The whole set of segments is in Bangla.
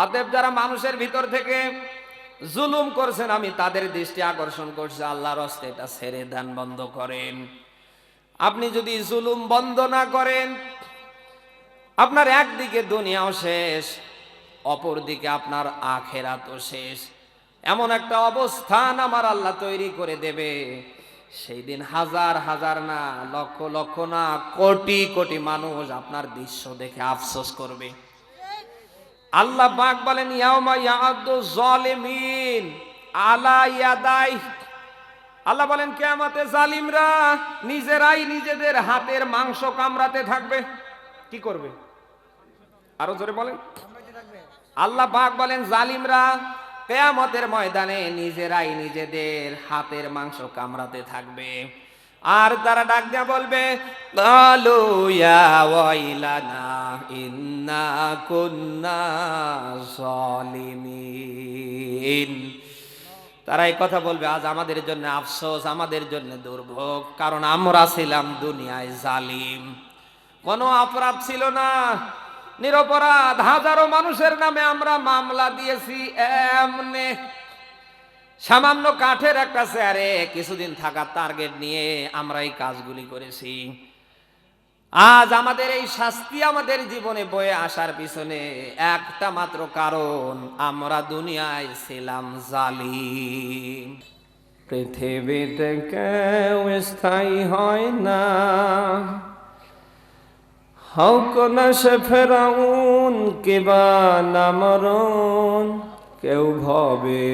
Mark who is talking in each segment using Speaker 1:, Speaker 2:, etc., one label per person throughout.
Speaker 1: অতএব যারা মানুষের ভিতর থেকে জুলুম করছেন, আমি তাদের দৃষ্টি আকর্ষণ করছি, আল্লাহর হস্তে এটা ছেড়ে দেন, বন্ধ করেন। আপনি যদি জুলুম বন্ধ না করেন, আপনার একদিকে দুনিয়াও শেষ, অপর দিকে আপনার আখেরাতও শেষ। এমন একটা অবস্থান আমার আল্লাহ তৈরি করে দেবে, সেই দিন হাজার হাজার না, লক্ষ লক্ষ না, কোটি কোটি মানুষ আপনার দৃশ্য দেখে আফসোস করবে। আল্লাহ পাক বলেন, ইয়াউমা ইয়াদু যালিমিন আলা ইয়াদাই। আল্লাহ বলেন, কিয়ামতে জালিমরা নিজেরাই নিজেদের হাতের মাংস কামড়াতে থাকবে। কি করবে? আরো জোরে বলেন। আল্লাহ পাক বলেন, জালিমরা কিয়ামতের ময়দানে নিজেরাই নিজেদের হাতের মাংস কামড়াতে থাকবে। আর তারা ডাক দিয়া বলবে, কালু ইয়া ওয়াইলানা ইন্না কুন্না যালিমিন। তারা এই কথা বলবে, আজ আমাদের জন্য আফসোস, আমাদের জন্য দুর্ভোগ, কারণ আমরা ছিলাম দুনিয়ায় জালিম। কোনো অপরাধ ছিল না, নিরপরাধ হাজারো মানুষের নামে আমরা মামলা দিয়েছি। এমনে সামান্য কাঠের একটা চেয়ারে কিছুদিন থাকার টার্গেট নিয়ে আমরা এই কাজগুলি করেছি। আজ আমাদের এই শাস্তি আমাদের জীবনে বয়ে আসার পিছনে একটা মাত্র কারণ, আমরা দুনিয়ায় ছিলাম জালিম। পৃথিবীতে কেউ স্থায়ী হয় না, হোক না সে ফেরাউন কিবা নামরুন, কেউ ভবে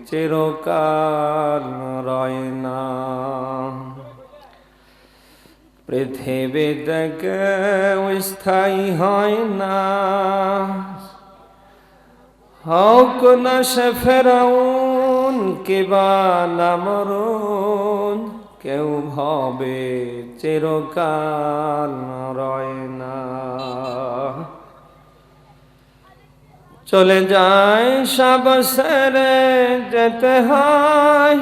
Speaker 1: চিরকাল রয় না। পৃথিবীতে কেউ স্থায়ী হয় না, হোক না সে ফেরাউন কিবা নামরুন, কেউ ভবে চিরকাল রয় না। চলে যায় সব ছেড়ে যেতে হয়,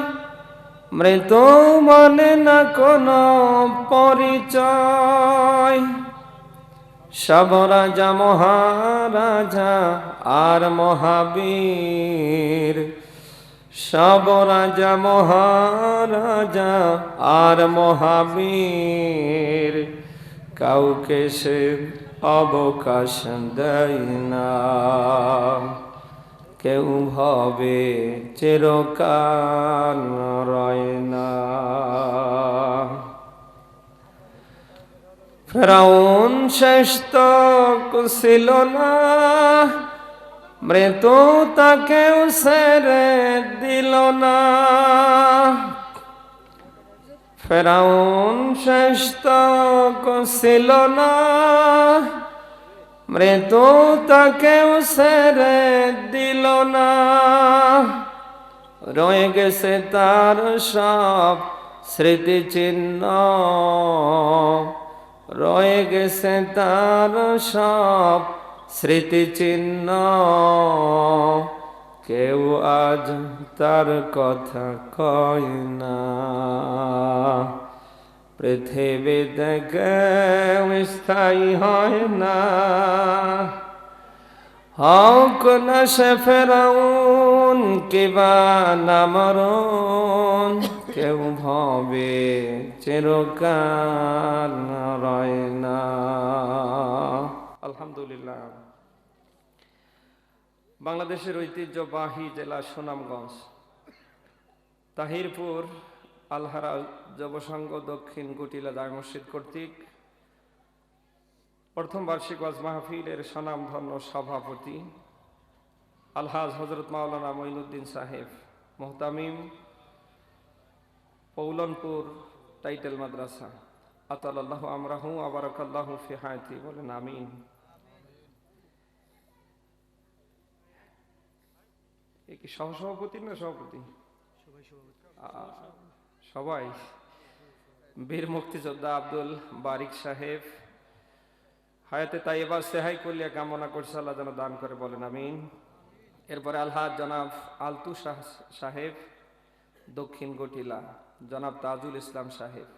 Speaker 1: মৃত্যু মানে না কোনো পরিচয়। সব রাজা মহারাজা আর মহাবীর, সব রাজা মহারাজা আর মহাবীর, কাউকে সে অবকাশ দেয় না। কেউ ভবে চিরকাল রয় না। ফেরাউন শেষ তো ছিল না, মৃত্যু তাকেও ছেড়ে দিল না। ফেরাউন শেষ তো ছিল না, মৃত্যু তাকেও ছেড়ে দিল না। রয়ে গেছে তার সব স্মৃতিচিহ্ন, রয়ে গেছে তার সব স্মৃতিচিহ্ন। কেউ আজ তার কথা কয় না। পৃথিবীতে কেউ স্থায়ী হয় না, হোক না সে ফেরাউন কিবা নামরুন, কেউ ভবে চিরকাল রয় না। আলহামদুলিল্লাহ। বাংলাদেশের ঐতিহ্যবাহী জেলা সুনামগঞ্জ, তাহিরপুর আলহারা যুবসংঘ দক্ষিণ কুটিলা জামে মসজিদ কর্তৃক প্রথম বার্ষিক ওয়াজ মাহফিলের স্বনামধন্য সভাপতি আলহাজ হযরত মাওলানা মঈনুদ্দিন সাহেব মুহতামিম, পৌলনপুর টাইটেল মাদ্রাসা, আতালাল্লাহু আমরাহু ওয়া বারাকাল্লাহু ফি হায়াতি, বলেন আমিন। এই কি সহসভাপতি না সভাপতি? সবাই। বীর মুক্তিযোদ্ধা আব্দুল বারিক সাহেব হায়াতে তাইয়্যিবা সেহাই কলিয়া কামনা করছে, আল্লাহ যেন দান করে, বলেন আমিন। এরপরে আলহাজ জনাব আলতু সাহেব দক্ষিণ গটিলা, জনাব তাজুল ইসলাম সাহেব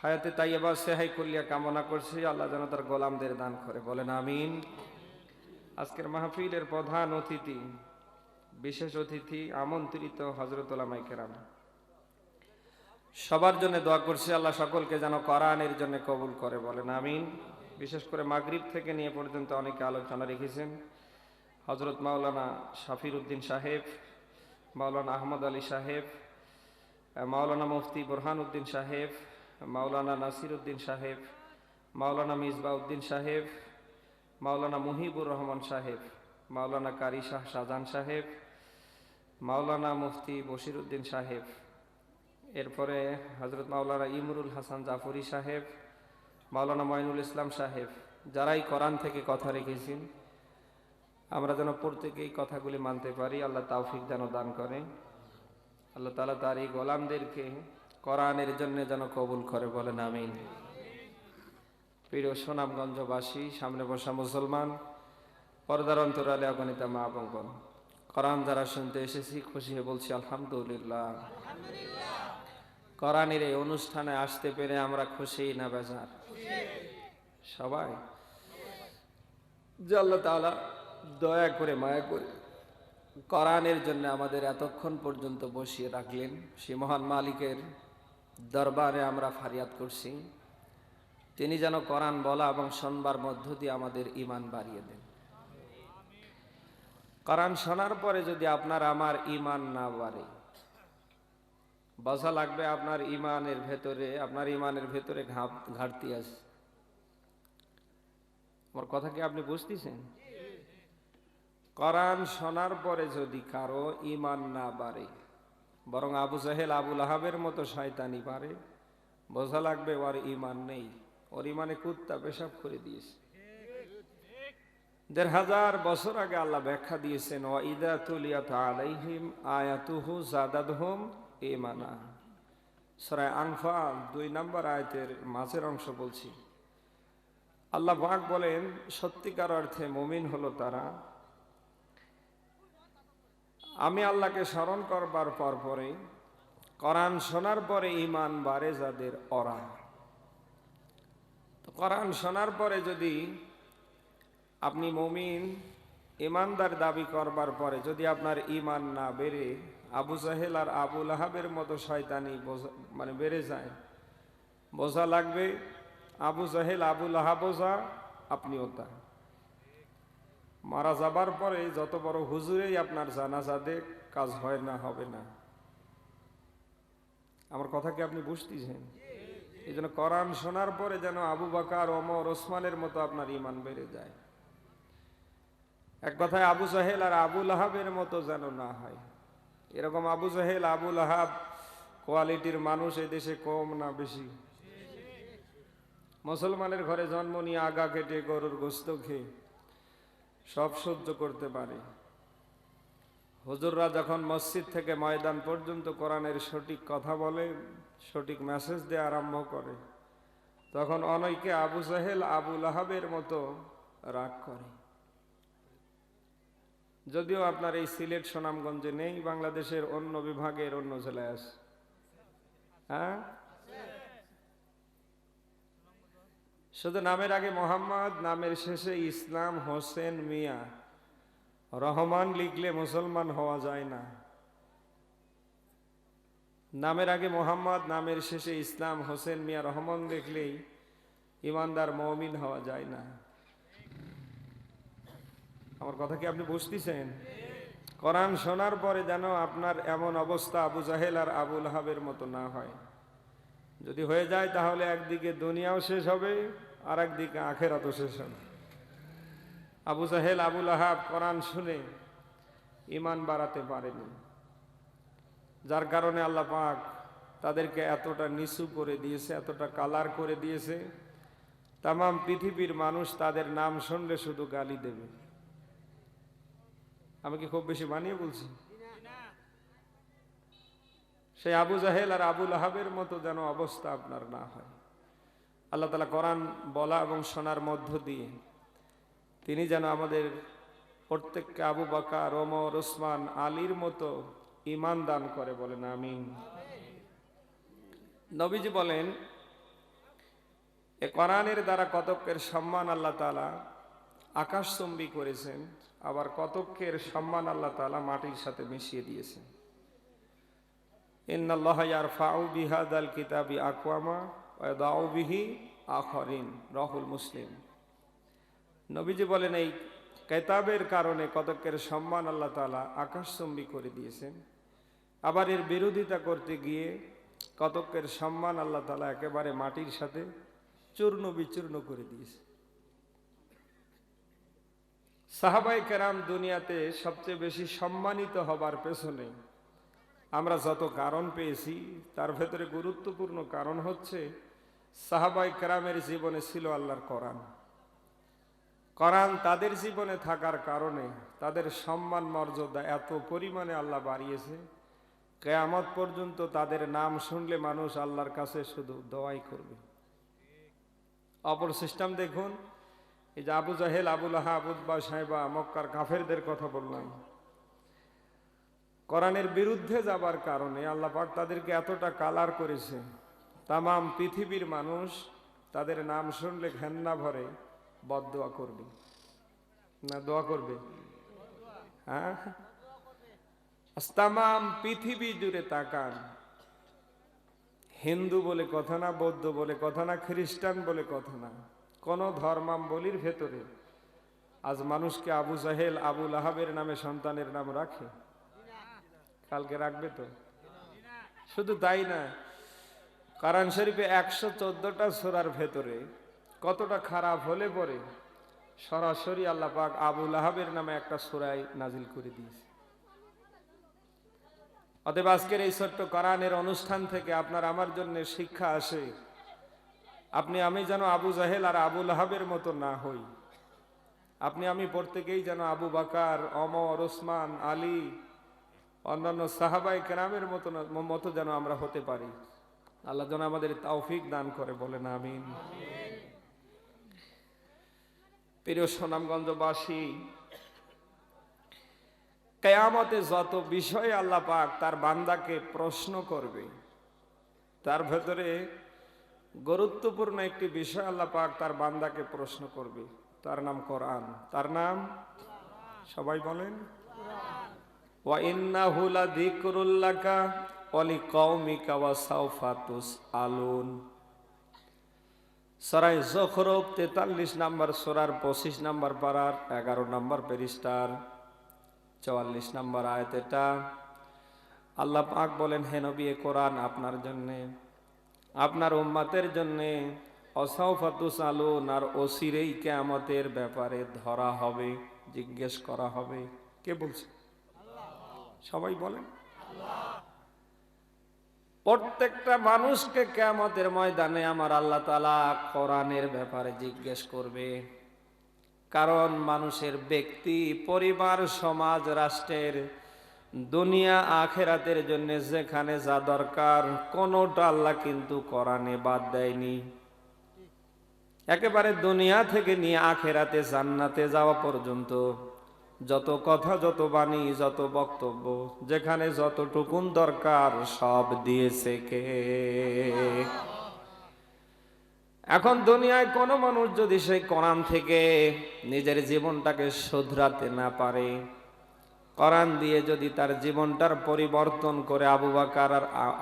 Speaker 1: হায়াতে তাইয়্যিবা সেহাই কলিয়া কামনা করছে, আল্লাহ যেন তার গোলামদের দান করে, বলেন আমিন। আজকের মাহফিলের প্রধান অতিথি, বিশেষ অতিথি, আমন্ত্রিত হযরত উলামায়ে কেরাম, সবার জন্য দোয়া করছি আল্লাহ সকলকে যেন কোরআনের জন্য কবুল করে, বলেন আমিন। বিশেষ করে মাগরিব থেকে নিয়ে পর্যন্ত অনেকে আলোচনা রেখেছেন। হযরত মাওলানা শাফির উদ্দিন সাহেব, মাওলানা আহমদ আলী সাহেব, মাওলানা মুফতি বুরহান উদ্দিন সাহেব, মাওলানা নাসির উদ্দিন সাহেব, মাওলানা মিসবাহ উদ্দিন সাহেব, মাওলানা মুহিবুর রহমান সাহেব, মাওলানা কারি শাহ শাহজাহান সাহেব, মাওলানা মুফতি বশির উদ্দিন সাহেব, এরপরে হযরত মাওলানা ইমরুল হাসান জাফরি সাহেব, মাওলানা মঈনুল ইসলাম সাহেব, যারাই কোরআন থেকে কথা রেখেছেন, আমরা যেন প্রত্যেকেই কথাগুলি মানতে পারি। আল্লাহ তৌফিক যেন দান করে। আল্লাহ তাআলা তার এই গোলামদেরকে কোরআনের জন্য যেন কবুল করে, বলেন আমিন। প্রিয় সুনামগঞ্জবাসী, সামনে বসা মুসলমান, পর্দার অন্তরালে অগণিত মা এবং বোন, কোরআন যারা শুনতে এসেছি, খুশি হয়ে বলছি আলহামদুলিল্লাহ। কোরআনের এই অনুষ্ঠানে আসতে পেরে আমরা খুশি না বেজার? সবাই। যে আল্লাহ তাআলা দয়া করে মায়া করে কোরআনের জন্য আমাদের এতক্ষণ পর্যন্ত বসিয়ে রাখলেন, সে মহান মালিকের দরবারে আমরা ফারিয়াদ করছি, তিনি যেন কোরআন বলা এবং শুনবার মধ্য দিয়ে আমাদের ঈমান বাড়িয়ে দেন। কোরআন শোনার পরে যদি আপনার আমার ঈমান না বাড়ে, বোঝা লাগবে আপনার ঈমানের ভেতরে ঘাটতি আছে। আমার কথা কি আপনি বুঝতেছেন? কোরআন শোনার পরে যদি কারো ঈমান না বাড়ে, বরং আবু জাহেল আবু লাহাবের মতো শয়তানি বাড়ে, বোঝা লাগবে ওর ঈমান নেই, ওর ঈমানে কুত্তা পেশাব করে দিয়েছে। ১৫০০ বছর আগে আল্লাহ ব্যাখ্যা দিয়েছেন, ওয়া ইযা তুলিয়াত আলাইহিম আয়াতুহু যাদাতহুম ঈমানা। সূরা আনফাল ২ নম্বর আয়াতের মাঝের অংশ বলছি। আল্লাহ পাক বলেন, সত্যিকার অর্থে মুমিন হলো তারা, আমি আল্লাহকে স্মরণ করবার পরে কোরআন শোনার পরে ঈমান বাড়ে যাদের, ওরা। তো কোরআন শোনার পরে যদি আপনি মুমিন ঈমানদার দাবি করবার পরে যদি আপনার ঈমান না বেড়ে আবু জাহেল আর আবু লাহাবের মতো শয়তানি বেড়ে যায়, বোঝা লাগবে আবু জাহেল আবু লাহাব যা, আপনিও তা। মারা যাবার পরে যত বড় হুজুরেই আপনার জানাজা দেখ, কাজ হয় না, হবে না। আমার কথা কি আপনি বুঝতেছেন? এই জন্য কোরআন শোনার পরে যেন আবু বকর, ওমর, ওসমানের মতো আপনার ঈমান বেড়ে যায়। এক কথায় আবু জাহেল আর আবু লাহাবের মতো যেন না হয়। এরকম আবু জাহেল আবু লাহাব কোয়ালিটির মানুষ এই দেশে কম না বেশি? মুসলমানের ঘরে জন্ম নিয়ে আগা কেটে গরুর গোশত খেয়ে সব সহ্য করতে পারে। হুজুররা যখন মসজিদ থেকে ময়দান পর্যন্ত কোরআনের সঠিক কথা বলে, সঠিক মেসেজ দেওয়া আরম্ভ করে, তখন অনেকে আবু জাহেল আবু লাহাবের মতো রাগ করে। যদিও আপনার এই সিলেট সুনামগঞ্জে নেই, বাংলাদেশের অন্য বিভাগের অন্য জেলায় আছে। হ্যাঁ, শুধু নামের আগে মোহাম্মদ, নামের শেষে ইসলাম, হোসেন, মিয়া, রহমান লিখলে মুসলমান হওয়া যায় না। নামের আগে মোহাম্মদ, নামের শেষে ইসলাম, হোসেন, মিয়া, রহমান লিখলেই ইমানদার মুমিন হওয়া যায় না। আমার কথা কি আপনি বুঝতেছেন? কোরআন শোনার পরে যেন আপনার এমন অবস্থা আবু জাহেল আর আবু লাহাবের মতো না হয়। যদি হয়ে যায় তাহলে একদিকে দুনিয়াও শেষ হবে, আর একদিকে আখিরাতও শেষ হবে। আবু জাহেল আবু লাহাব কোরআন শুনে ঈমান বাড়াতে পারেনি, যার কারণে আল্লাহ পাক তাদেরকে এতটা নিচু করে দিয়েছে, এতটা কালার করে দিয়েছে, তাম পৃথিবীর মানুষ তাদের নাম শুনলে শুধু গালি দেবে। আমি কি খুব বেশি বানিয়ে বলছি? সেই আবু জাহেল আর আবু লাহাবের মতো যেন অবস্থা আপনার না হয়। আল্লাহ তাআলা কোরআন বলা এবং শোনার মধ্য দিয়ে তিনি যেন আমাদের প্রত্যেককে আবু বকর, ওমর, ওসমান, আলীর মতো ঈমান দান করে, বলেন আমিন। নবীজি বলেন, এ কোরআনের দ্বারা কতকের সম্মান আল্লাহ তাআলা আকাশচুম্বী করেছেন, আবার কতকের সম্মান আল্লাহ তাআলা মাটির সাথে মিশিয়ে দিয়েছেন। ইন্নাল্লাহা ইয়ারফাউ বিহাদাল কিতাবি আকওয়ামা ওয়া ইয়াদাউ বিহি আখারিন, রাহুল মুসলিম। নবীজি বলেন এই কিতাবের কারণে কতকের সম্মান আল্লাহ তাআলা আকাশচুম্বী করে দিয়েছেন, আবার এর বিরোধিতা করতে গিয়ে কতকের সম্মান আল্লাহ তাআলা একেবারে মাটির সাথে চূর্ণ বিচূর্ণ করে দিয়েছে। সাহাবায়ে কেরাম দুনিয়াতে সবচেয়ে বেশি সম্মানিত হবার পেছনে আমরা যত কারণ পেয়েছি, তার ভেতরে গুরুত্বপূর্ণ কারণ হচ্ছে সাহাবায়ে কেরামের জীবনে ছিল আল্লাহর কোরআন। কোরআন তাদের জীবনে থাকার কারণে তাদের সম্মান মর্যাদা এত পরিমাণে আল্লাহ বাড়িয়েছে, কিয়ামত পর্যন্ত তাদের নাম শুনলে মানুষ আল্লাহর কাছে শুধু দোয়াই করবে। অপর সিস্টেম দেখুন, এই যে আবু জাহেল, আবু লাহাব, উতবা, সাইবা, মক্কার কাফেরদের কথা বললাম, কোরআনের বিরুদ্ধে যাবার কারণে আল্লাহ পাক তাদেরকে এতটা কালার করেছে, তামাম পৃথিবীর মানুষ তাদের নাম শুনলে ঘেন্না ভরে বদদোয়া করবে, না দোয়া করবে? হ্যাঁ, তামাম পৃথিবী জুড়ে তাকান, হিন্দু বলে কথা না, বৌদ্ধ বলে কথা না, খ্রিস্টান বলে কথা না, কোন ধর্মাবলীর ভেতরে আজ মানুষকে আবু জাহেল, আবু লাহাবের নামে সন্তানের নাম রাখে? কালকে রাখবে তো? শুধু তাই না, কোরআন শরীফে 114টা সূরার ভেতরে কতটা খারাপ হলে পরে সরাসরি আল্লাহ পাক আবু লাহাবের নামে একটা সূরা নাজিল করে দিয়েছে। অতএব আজকের এই ছোট্ট কোরআনের অনুষ্ঠান থেকে আপনার আমার জন্য শিক্ষা আসে, আপনি আমি যেন আবু জাহেল আর আবু লাহাবের মতো না হই। আপনি আমি প্রত্যেকেই যেন আবু বকর, ওমর, ওসমান, আলী, অন্যান্য সাহাবায়ে কেরামের মতো যেন আমরা হতে পারি। আল্লাহ যেন আমাদের তৌফিক দান করে, বলেন আমিন। প্রিয় সুনামগঞ্জবাসী, কিয়ামতে যত বিষয়ে আল্লাহ পাক তার বান্দাকে প্রশ্ন করবে, তার ভেতরে গুরুত্বপূর্ণ একটি বিষয় আল্লাহ পাক তার বান্দাকে প্রশ্ন করবে, তার নাম কোরআন। তার নাম সবাই বলেন, ওয়া ইন্নাহু লাযিকরুল লাকা ওয়া লিকাওমিকা ওয়া সাওফা তুসআলুন। সূরা যুখরুফ 43 নম্বর সূরার 25 নম্বর পারার 11 নম্বর পৃষ্ঠার 44 নম্বর আয়াত। এটা আল্লাহ পাক বলেন, হে নবী, এ কোরআন আপনার জন্য, আপনার উম্মতের জন্য, ওয়াসাওফা তুসআলুন, আর অচিরেই কিয়ামতের ব্যাপারে ধরা হবে, জিজ্ঞেস করা হবে। কে বলছে? সবাই বলেন আল্লাহ। প্রত্যেকটা মানুষকে কিয়ামতের ময়দানে আমার আল্লাহ তাআলা কোরআনের ব্যাপারে জিজ্ঞেস করবে, কারণ মানুষের ব্যক্তি, পরিবার, সমাজ, রাষ্ট্রের, দুনিয়া আখেরাতের জন্য যেখানে যা দরকার কোনটা আল্লাহ কিন্তু কোরআনে বাদ দেয়নি। একেবারে দুনিয়া থেকে নিয়ে আখেরাতে জান্নাতে যাওয়া পর্যন্ত যত কথা, যত বাণী, যত বক্তব্য, যেখানে যতটুকুন দরকার সব দিয়েছে কে? এখন দুনিয়ায় কোন মানুষ যদি সেই কোরআন থেকে নিজের জীবনটাকে শুধরাতে না পারে, কোরআন দিয়ে যদি তার জীবনটার পরিবর্তন করে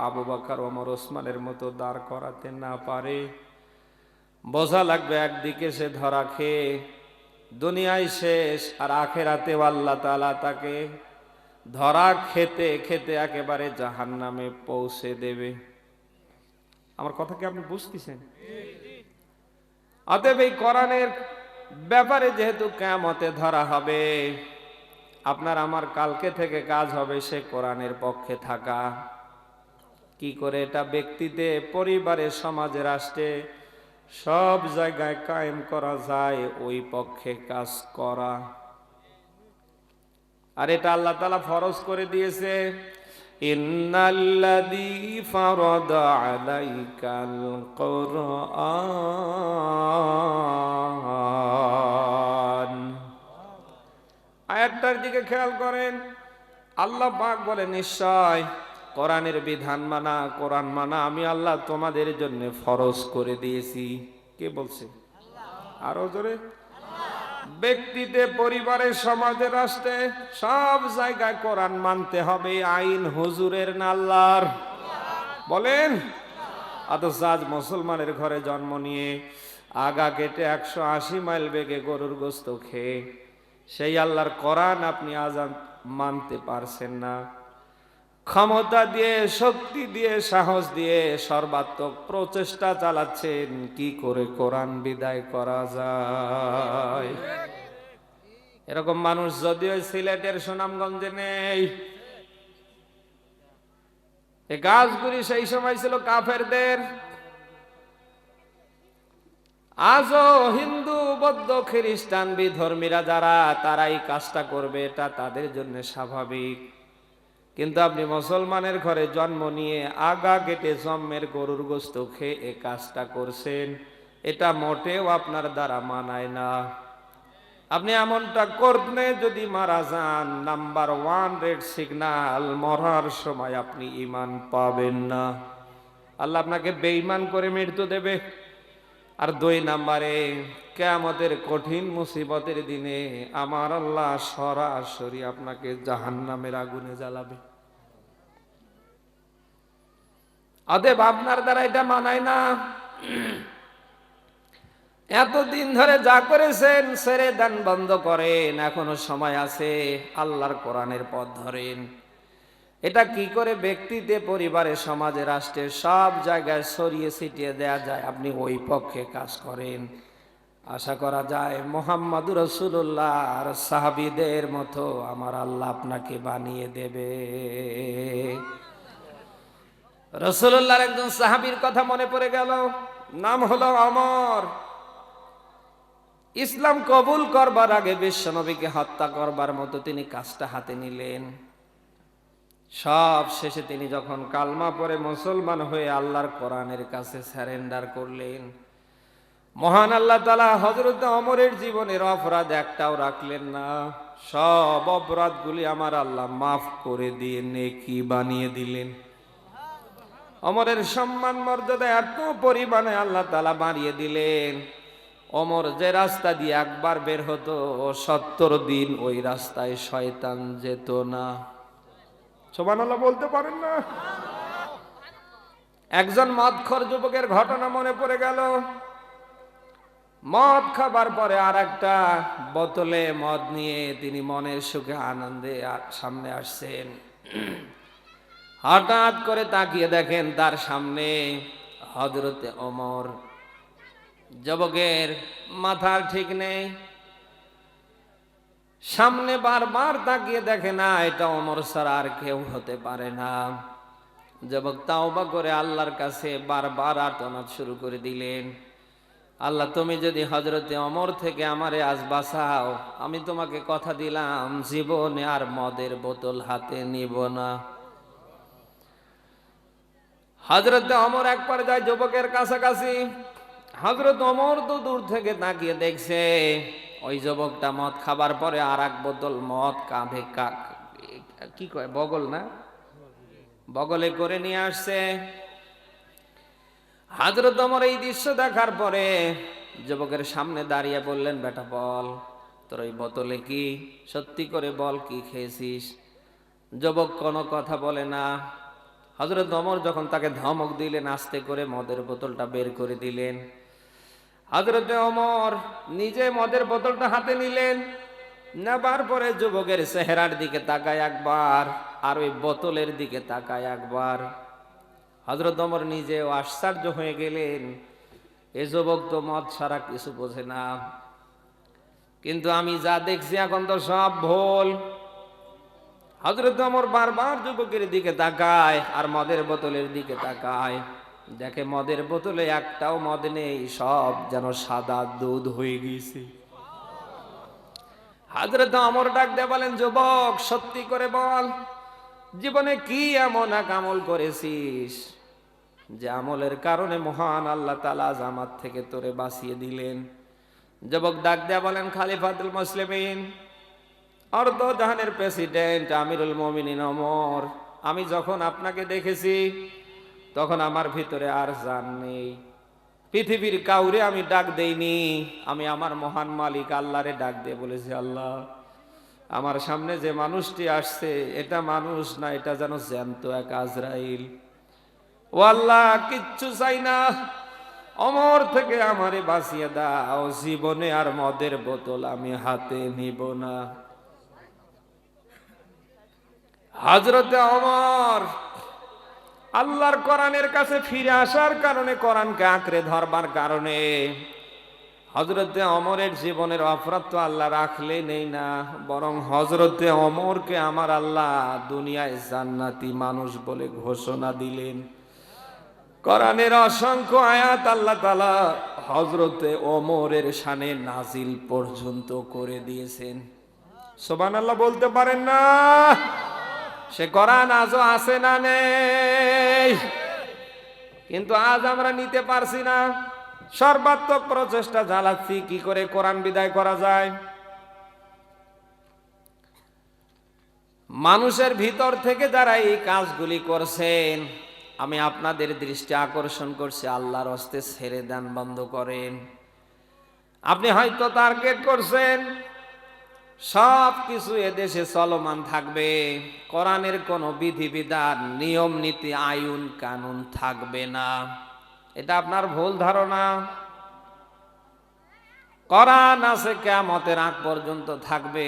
Speaker 1: আবু বকর, ওমর, ওসমানের মতো দাঁড় করাতে না পারে, বোঝা লাগবে একদিকে সে ধরা খেয়ে দুনিয়ায় শেষ, আর আখেরাতে আল্লাহ তাআলা তাকে ধরা খেতে খেতে একেবারে জাহান্নামে পৌঁছে দেবে। আমার কথা কি আপনি বুঝতেছেন? অতএব এই কোরআনের ব্যাপারে যেহেতু কিয়ামতে ধরা হবে, আপনার আমার কালকে থেকে কাজ হবে সে কোরআনের পক্ষে থাকা। কি করে এটা ব্যক্তিতে, পরিবারে, সমাজে, রাষ্ট্রে, সব জায়গায় কায়েম করা যায়, ওই পক্ষে কাজ করা। আর এটা আল্লাহ তাআলা ফরজ করে দিয়েছে, ইন্নাল্লাযী ফারাদা আলাইকাল কুরআন। আয়াতটার দিকে খেয়াল করেন, আল্লাহ পাক বলেন, নিশ্চয় কোরআনের বিধান মানা, কোরআন মানা আমি আল্লাহ তোমাদের জন্য ফরজ করে দিয়েছি। কে বলছে? আরো জোরে। ব্যক্তিতে, পরিবারে, সমাজে, রাষ্ট্রে সব জায়গায় কোরআন মানতে হবে। আইন হুজুরের না আল্লাহর? বলেন। অথচ আজ মুসলমানের ঘরে জন্ম নিয়ে আগা কেটে 180 মাইল বেগে গরুর গোস্ত খেয়ে সেই আল্লাহর কোরআন আপনি আজ মানতে পারছেন না। ক্ষমতা দিয়ে, শক্তি দিয়ে, সাহস দিয়ে সর্বাত্মক প্রচেষ্টা চালাচ্ছেন কি করে কোরআন বিদায় করা যায়। এরকম মানুষ যদিও সিলেটের সুনামগঞ্জে নেই। এই গাছগুলি সেই সময় ছিল কাফেরদের। আজও হিন্দু, বৌদ্ধ, খ্রিস্টান, বিধর্মীরা যারা, তারা এই কাজটা করবে, এটা তাদের জন্য স্বাভাবিক। কিন্তু আপনি মুসলমানের ঘরে জন্ম নিয়ে আগা কেটে জন্মের গরুর গোস্ত খেয়ে এই কাজটা করছেন, এটা মোটেও আপনার দ্বারা মানায় না। আপনি এমনটা করলে যদি মারা যান, নাম্বার 1 রেড সিগন্যাল, মরার সময় আপনি ঈমান পাবেন না। আল্লাহ আপনাকে বেঈমান করে মৃত্যু দেবে। আর 2 নম্বরে, কিয়ামতের কঠিন মুসিবতের দিনে আমার আল্লাহ সরাসরি আপনাকে জাহান্নামের আগুনে জ্বালাবে। অতএব আপনার দ্বারা এটা মানায় না। এতদিন ধরে যা করেছেন ছেড়ে দেন, বন্ধ করেন। এখনো সময় আছে, আল্লাহর কোরআনের পথ ধরেন। এটা কি করে ব্যক্তিতে, পরিবারে, সমাজে, রাষ্ট্রে সব জায়গায় ছড়িয়ে ছিটিয়ে দেয়া যায়, আপনি ওই পক্ষে কাজ করেন। আশা করা যায় মুহাম্মদুর রাসূলুল্লাহ আর সাহাবীদের মতো আমার আল্লাহ আপনাকে বানিয়ে দেবে। রাসূলুল্লাহর একজন সাহাবীর কথা মনে পড়ে গেল, নাম হলো ওমর। ইসলাম কবুল করবার আগে বিশ্বনবীকে হত্যা করবার মতো তিনি কাজটা হাতে নিলেন। সব শেষে তিনি যখন কালমা পড়ে মুসলমান হয়ে আল্লাহর কোরআনের কাছে সারেন্ডার করলেন, মহান আল্লাহ তাআলা হযরত ওমরের জীবনের অপরাধ একটাও রাখলেন না। সব অপরাধগুলি আমার আল্লাহ মাফ করে দিয়ে নেকি বানিয়ে দিলেন। ওমরের সম্মান মর্যাদা এত পরিমাণে আল্লাহ তাআলা বাড়িয়ে দিলেন, ওমর যে রাস্তা দিয়ে একবার বের হতো 70 দিন ওই রাস্তায় শয়তান যেত না। সুবহানাল্লাহ বলতে পারেন না? একজন মদখোর যুবকের ঘটনা মনে পড়ে গেল। মদ খাবার পরে আর একটা বোতলে মদ নিয়ে তিনি মনের সুখে আনন্দে সামনে আসছেন। হঠাৎ করে তাকিয়ে দেখেন তার সামনে হযরতে ওমর। যুবকের মাথার ঠিক নেই, সামনে বারবার তাকিয়ে দেখে না এটা ওমর ছাড়া আর কেউ হতে পারে না। যুবক তাওবা করে আল্লাহর কাছে বারবার আর্তনাদ শুরু করে দিলেন, আল্লাহ তুমি যদি হযরতে ওমর থেকে আমারে আজ বাঁচাও, আমি তোমাকে কথা দিলাম জীবনে আর মদের বোতল হাতে নিব না। হযরতে ওমর একবার যায় যুবকের কাছাকাছি। হযরত ওমর তো দূর থেকে তাকিয়ে দেখছে ওই যুবকটা মদ খাবার পরে আর এক বোতল মদ কাঁধে কি কয় বগল না, বগলে করে নিয়ে আসছে। হযরত ওমর এই দৃশ্য দেখার পরে যুবকের সামনে দাঁড়িয়ে বললেন, বেটা বল তোর ওই বোতলে কি, সত্যি করে বল কি খেয়েছিস। যুবক কোনো কথা বলে না। হযরত ওমর যখন তাকে ধমক দিলেন, আস্তে করে মদের বোতলটা বের করে দিলেন। হযরত ওমর নিজে মদের বোতলটা হাতে নিলেন, নেবার পরে যুবকের চেহারার দিকে তাকায় একবার, আর ওই বোতলের দিকে তাকায় একবার। হযরত ওমর নিজেও আশ্চর্য হয়ে গেলেন, এ যুবক তো মদ ছাড়া কিছু বোঝে না, কিন্তু আমি যা দেখছি এখন তো সব ভুল। হযরত ওমর বারবার যুবকের দিকে তাকায় আর মদের বোতলের দিকে তাকায়, দেখে মদের বোতলে একটাও মদ নেই, সব যেন সাদা দুধ হয়ে গেছে। হযরত ওমর ডাক দিয়ে বলেন, যুবক সত্যি করে বল জীবনে কি এমন এক আমল করেছিস যে আমলের কারণে মহান আল্লাহ তাআলা জামাত থেকে তোরে বাঁচিয়ে দিলেন। যুবক ডাক দিয়ে বলেন, খলিফাতুল মুসলিমিন, অর্ধ জাহানের প্রেসিডেন্ট আমিরুল মুমিনিন ওমর, আমি যখন আপনাকে দেখেছি তখন আমার ভিতরে আর জান নেই, পৃথিবীর কাউরে আমি ডাক দেইনি, আমি আমার মহান মালিক আল্লাহরে ডাক দিয়ে বলেছি, আল্লাহ আমার সামনে যে মানুষটি আসছে এটা মানুষ না, এটা যেন জ্যান্ত এক আজরাইল। ও আল্লাহ, কিচ্ছু চাই না, অমর থেকে আমারে বাঁচিয়ে দাও, জীবনে আর মদের বোতল আমি হাতে নিব না। হযরতে ওমর আল্লাহর কোরআনের কাছে ফিরে আসার কারণে, কোরআনকে আঁকড়ে ধরবার কারণে হযরতে ওমরের জীবনের অপরাধ তো আল্লাহ রাখলে নেই না, বরং হযরতে ওমরকে আমার আল্লাহ দুনিয়ায় জান্নাতি মানুষ বলে ঘোষণা দিলেন। কোরআনের অসংখ্য আয়াত আল্লাহ তাআলা হযরতে ওমরের শানে নাজিল পর্যন্ত করে দিয়েছেন। সুবহানাল্লাহ বলতে পারেন না? সে কোরআন আজও আছে না নেই? কিন্তু আজ আমরা নিতে পারছি না। সর্বাত্মক প্রচেষ্টা চালাচ্ছি কি করে কোরআন বিদায় করা যায়। মানুষের ভিতর থেকে যারা এই কাজগুলি করছেন, আমি আপনাদের দৃষ্টি আকর্ষণ করছি, আল্লাহর হস্তে ছেড়ে দেন, বন্ধ করেন। আপনি হয়তো টার্গেট করছেন সব কিছু এদেশে চলমান থাকবে, কোরআনের কোনো বিধিবিধান, নিয়ম নীতি, আইন কানুন থাকবে না। এটা আপনার ভুল ধারণা। কোরআন আছে, কিয়ামতের আগ পর্যন্ত থাকবে।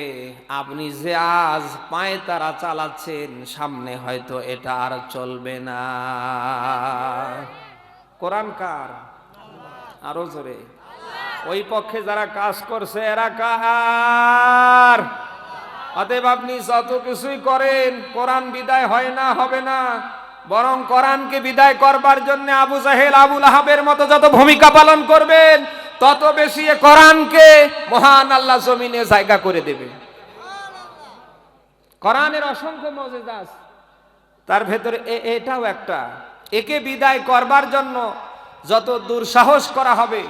Speaker 1: আপনি যে আজ পায়ে তারা চালাচ্ছেন, সামনে হয়তো এটা আর চলবে না। কোরআন কার? আরো জোরে। ওই পক্ষে যারা কাজ করছে এরা কার? অতএব আপনি যত কিছুই করেন, কোরআন বিদায় হয় না, হবে না। বরং কোরআনকে বিদায় করবার জন্য আবু জাহেল, আবু লাহাবের মতো যত ভূমিকা পালন করবেন, তত বেশি কোরআনকে মহান আল্লাহ জমিনে জায়গা করে দেবে। কোরআনের অসংখ্য মুজিজা আছে, তার ভেতরে এটাও একটা। একে বিদায় করবার জন্য যত দুঃসাহস করা হবে,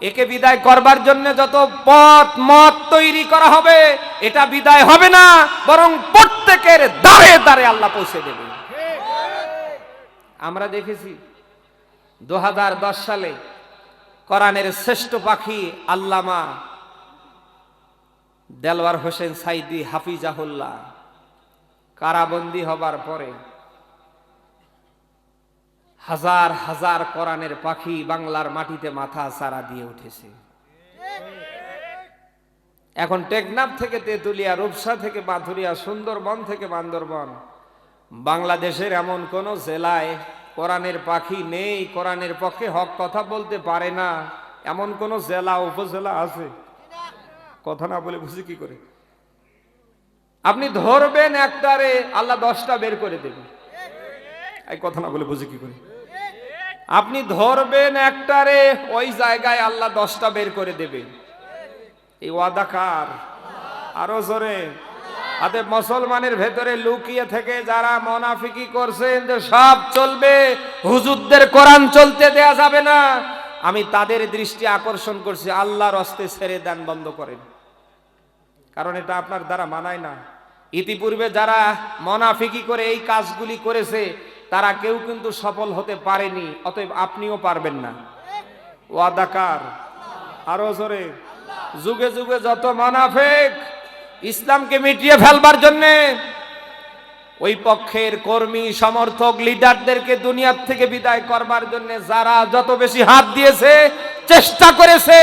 Speaker 1: একে বিদায় করবার জন্য যত পথ মত তৈরি করা হবে, এটা বিদায় হবে না, বরং প্রত্যেকের দ্বারে দ্বারে আল্লাহ পৌঁছে দেবে। আমরা দেখেছি 2010 সালে কোরআনের শ্রেষ্ঠ পাখি আল্লামা দেলওয়ার হোসেন সাইদি হাফিজাহুল্লাহ কারাবন্দী হবার পরে হাজার হাজার কোরআনের পাখি বাংলার মাটিতে মাথা চারা দিয়ে উঠেছে। এখন টেকনাফ থেকে তেতুলিয়া, রূপসা থেকে বাথুরিয়া, সুন্দরবন থেকে বান্দরবন, বাংলাদেশের এমন কোন জেলায় কোরআনের পাখি নেই, কোরআনের পক্ষে হক কথা বলতে পারে না, এমন কোন জেলা উপজেলা আছে? কথা না বলে বুঝি কি করে? আপনি ধরবেন একটারে, আল্লাহ 10টা বের করে দেবে। এই কথা না বলে বুঝি কি করে? আপনি ধরবেন একটারে, ওই জায়গায় আল্লাহ 10টা বের করে দেবে। এই ওয়াদা কার? আরো জোরে। অতএব মুসলমানের ভেতরে লুকিয়ে থেকে যারা মুনাফিকি করছেন যে সব চলবে, হুজুরদের কোরআন চলতে দেয়া যাবে না, আমি তাদের দৃষ্টি আকর্ষণ করছি, আল্লাহর হস্তে ছেড়ে দেন, বন্ধ করেন। কারণ এটা আপনার দ্বারা মানায় না। ইতিপূর্বে যারা মুনাফিকি করে এই কাজগুলি করেছে, তারা কেউ কিন্তু সফল হতে পারেনি, অতএব আপনিও পারবেন না। ওয়াদা কার? আরো জোরে। যুগে যুগে যত মুনাফিক ইসলামকে মিটিয়ে ফেলবার জন্য ওই পক্ষের কর্মী, সমর্থক, লিডারদেরকে দুনিয়ার থেকে বিদায় করবার জন্য যারা যত বেশি হাত দিয়েছে, চেষ্টা করেছে,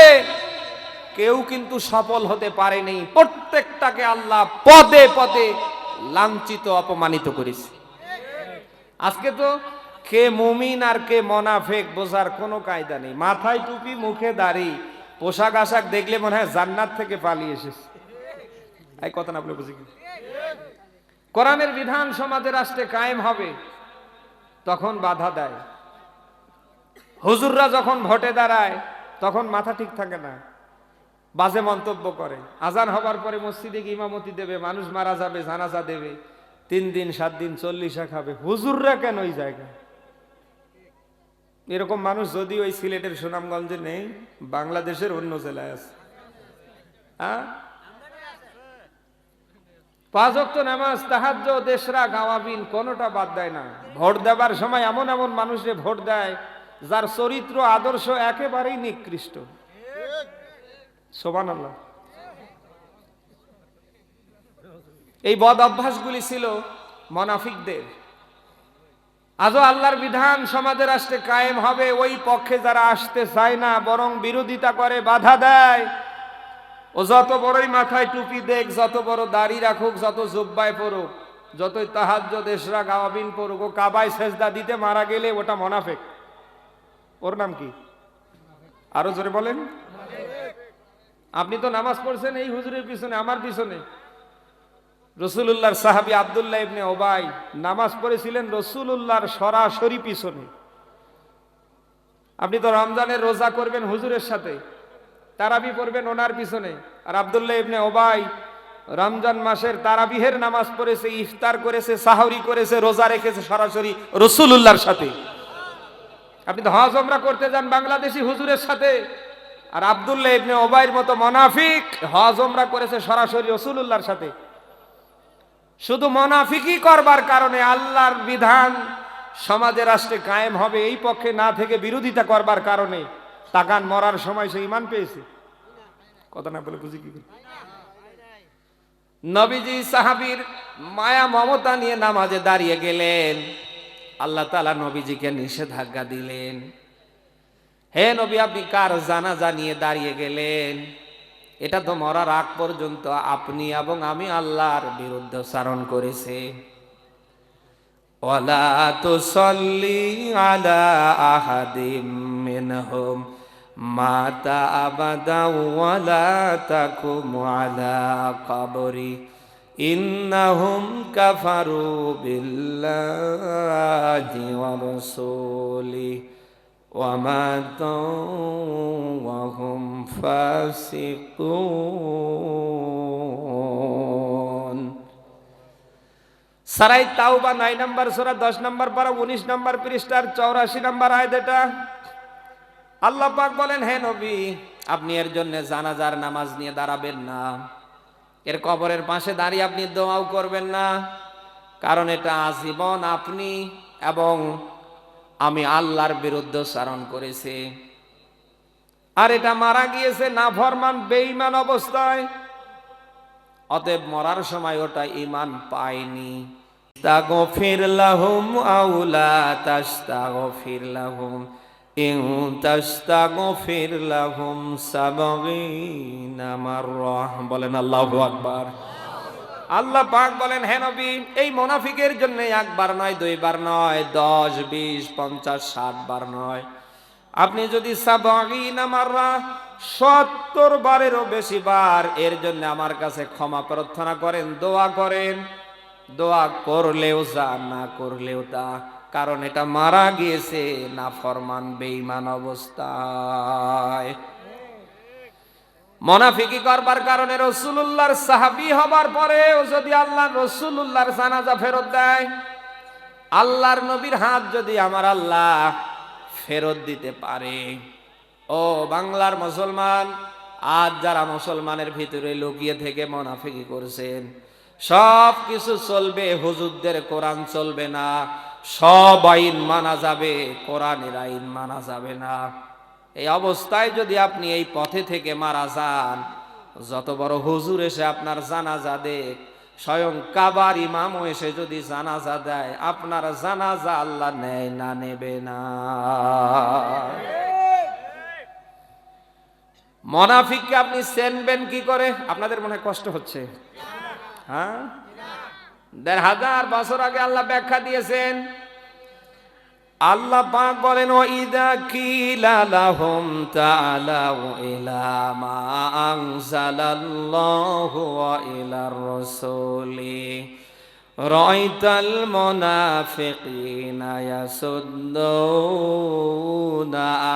Speaker 1: কেউ কিন্তু সফল হতে পারেনি। প্রত্যেকটাকে আল্লাহ পদে পদে লাঞ্ছিত, অপমানিত করেছে। আজকে তো কে মুমিন আর কে মুনাফিক বোঝার কোনো কায়দা নেই। মাথায় টুপি, মুখে দাড়ি, পোশাক আশাক দেখলে মনে হয় জান্নাত থেকে পালিয়ে এসেছে। এই কথা না বলে বুঝি কি? কোরআনের বিধান সমাজে রাষ্ট্রে কায়েম হবে, তখন বাধা দেয়। হুজুররা যখন ভোটে দাঁড়ায়, তখন মাথা ঠিক থাকে না, বাজে মন্তব্য করে। আজান হবার পরে মসজিদে গিয়ে ইমামতি দেবে, মানুষ মারা যাবে, জানাজা দেবে, 3 দিন 7 দিন 40 খাবে। হুজুররা কেন ওই জায়গায়? এরকম মানুষ যদি ওই সিলেটের সুনামগঞ্জে নেই, বাংলাদেশের অন্য জেলায় আছে। হ্যাঁ, 5 ওয়াক্ত নামাজ, তাহাজ্জুদ, ইশরাক, আওয়াবিন কোনটা বাদ দেয় না। ভোট দেবার সময় এমন এমন মানুষে ভোট দেয় যার চরিত্র আদর্শ একেবারেই নিকৃষ্ট। সুবহানাল্লাহ। এই বদ অভ্যাসগুলি ছিল মুনাফিকদের। আজও আল্লাহর বিধান সমাজের রাষ্ট্রে কায়েম হবে, ওই পক্ষে যারা আসতে চায় না, বরং বিরোধিতা করে, বাধা দেয়। ও যত বড়ই মাথায় টুপি দেখ, যত বড় দাড়ি রাখুক, যত জুব্বায় পড়ুক, যতই তাহাজ্জুদ ইশরাক আওয়াবিন পড়ুক, ও কাবায় সেজদা দিতে মারা গেলে ওটা মুনাফিক। ওর নাম কি? আরো জোরে বলেন। আপনি তো নামাজ পড়ছেন এই হুজুরের পিছনে, আমার পিছনে। রাসূলুল্লাহর সাহাবী আব্দুল্লাহ ইবনে উবাই নামাজ পড়েছিলেন রাসূলুল্লাহর সরাসরি পিছনে। আপনি তো রমজানের রোজা করবেন হুজুরের সাথে, তারাবি পড়বেন ওনার পিছনে। আর আব্দুল্লাহ ইবনে উবাই রমজান মাসের তারাবিহের নামাজ পড়েছে, ইফতার করেছে, সাহরি করেছে, রোজা রেখেছে সরাসরি রাসূলুল্লাহর সাথে। আপনি তো হজ ওমরা করতে যান বাংলাদেশি হুজুরের সাথে, আর আব্দুল্লাহ ইবনে উবাইর মতো মুনাফিক হজ ওমরা করেছে সরাসরি রাসূলুল্লাহর সাথে। শুধু মুনাফিকি করবার কারণে আল্লাহর বিধান সমাজে রাষ্ট্রে কায়েম হবে এই পক্ষে না থেকে বিরোধিতা করবার কারণে তাকান মরার সময় সে ঈমান পেয়েছে। কথা না বলে বুঝি কি? নবীজি সাহাবীর মায়া মমতা নিয়ে নামাজে দাঁড়িয়ে গেলেন। আল্লাহ তাআলা নবীজিকে নিষেধাজ্ঞা দিলেন, হে নবী আপনি কার জানাজা নিয়ে দাঁড়িয়ে গেলেন? এটা তো মরার আগ পর্যন্ত আপনি এবং আমি আল্লাহর বিরুদ্ধাচরণ করেছে। ওয়ালা তুসাল্লি আলা আহাদিম মিনহুম মাতা আবাদা ওয়ালা তাকুম আলা কবরি ইন্নাহুম কাফারু বিল্লাহি ওয়া রাসূলিহি وَمَاتُوا وَهُمْ فَاسِقُونَ। সূরা তাওবা 9 নম্বর সূরা 10 নম্বর পারা 19 নম্বর পৃষ্ঠার 84 নম্বর আয়াত। এটা আল্লাহ পাক বলেন, হে নবী আপনি এর জন্য জানাজার নামাজ নিয়ে দাঁড়াবেন না, এর কবরের পাশে দাঁড়িয়ে আপনি দোয়াও করবেন না, কারণ এটা আজীবন আপনি এবং আমি আল্লাহর বিরুদ্ধাচরণ করেছে। আর এটা মারা গিয়েছে নাফরমান বেঈমান অবস্থায়, অতএব মরার সময় ওটা ঈমান পায়নি। তাগফির লাহুম আও লা তাস্তাগফির লাহুম ইন তাস্তাগফির লাহুম ৭০ মাররা। বলেন আল্লাহু আকবার। আল্লাহ পাক বলেন, হে নবী এই মুনাফিকের জন্য একবার নয়, দুইবার নয়, 10, 20, 50, 60 বার নয়, আপনি যদি ৭০ মাররা ৭০ বারেরও বেশি বার এর জন্য আমার কাছে ক্ষমা প্রার্থনা করেন, দোয়া করেন, দোয়া করলেও যা না করলেও তা, কারণ এটা মারা গিয়েছে নাফরমান বেঈমান অবস্থায়। মুনাফিকি করবার কারণে রাসূলুল্লাহর সাহাবী হবার পরেও যদি আল্লাহ রাসূলুল্লাহর জানাজা ফেরত দেয়, আল্লাহর নবীর হাত যদি আমার আল্লাহ ফেরত দিতে পারে, ও বাংলার মুসলমান, আজ যারা মুসলমানের ভিতরে লুকিয়ে থেকে মুনাফিকি করছেন, সব কিছু চলবে, হুজুরদের কোরআন চলবে না, সব আইন মানা যাবে, কোরআনের আইন মানা যাবে না। এই অবস্থায় যদি আপনি এই পথে থেকে মারা যান, যত বড় হুজুর এসে আপনার জানাজা দেখ, স্বয়ং কাবার ইমামও এসে যদি জানাজা দেয়, আপনার জানাজা আল্লাহ নেয় না, নেবে না। মুনাফিককে আপনি চিনবেন কি করে? আপনাদের মনে কষ্ট হচ্ছে? হ্যাঁ, ১৫০০ বছর আগে আল্লাহ ব্যাখ্যা দিয়েছেন। আল্লাহ পাক বলেন, ওয়াইদা কিলা লাহুম তাআলাউ ইলা মা আনজালাল্লাহু ওয়া ইলার রাসূলি রাআইতাল মুনাফিকিনা ইয়াসুদ্দুনা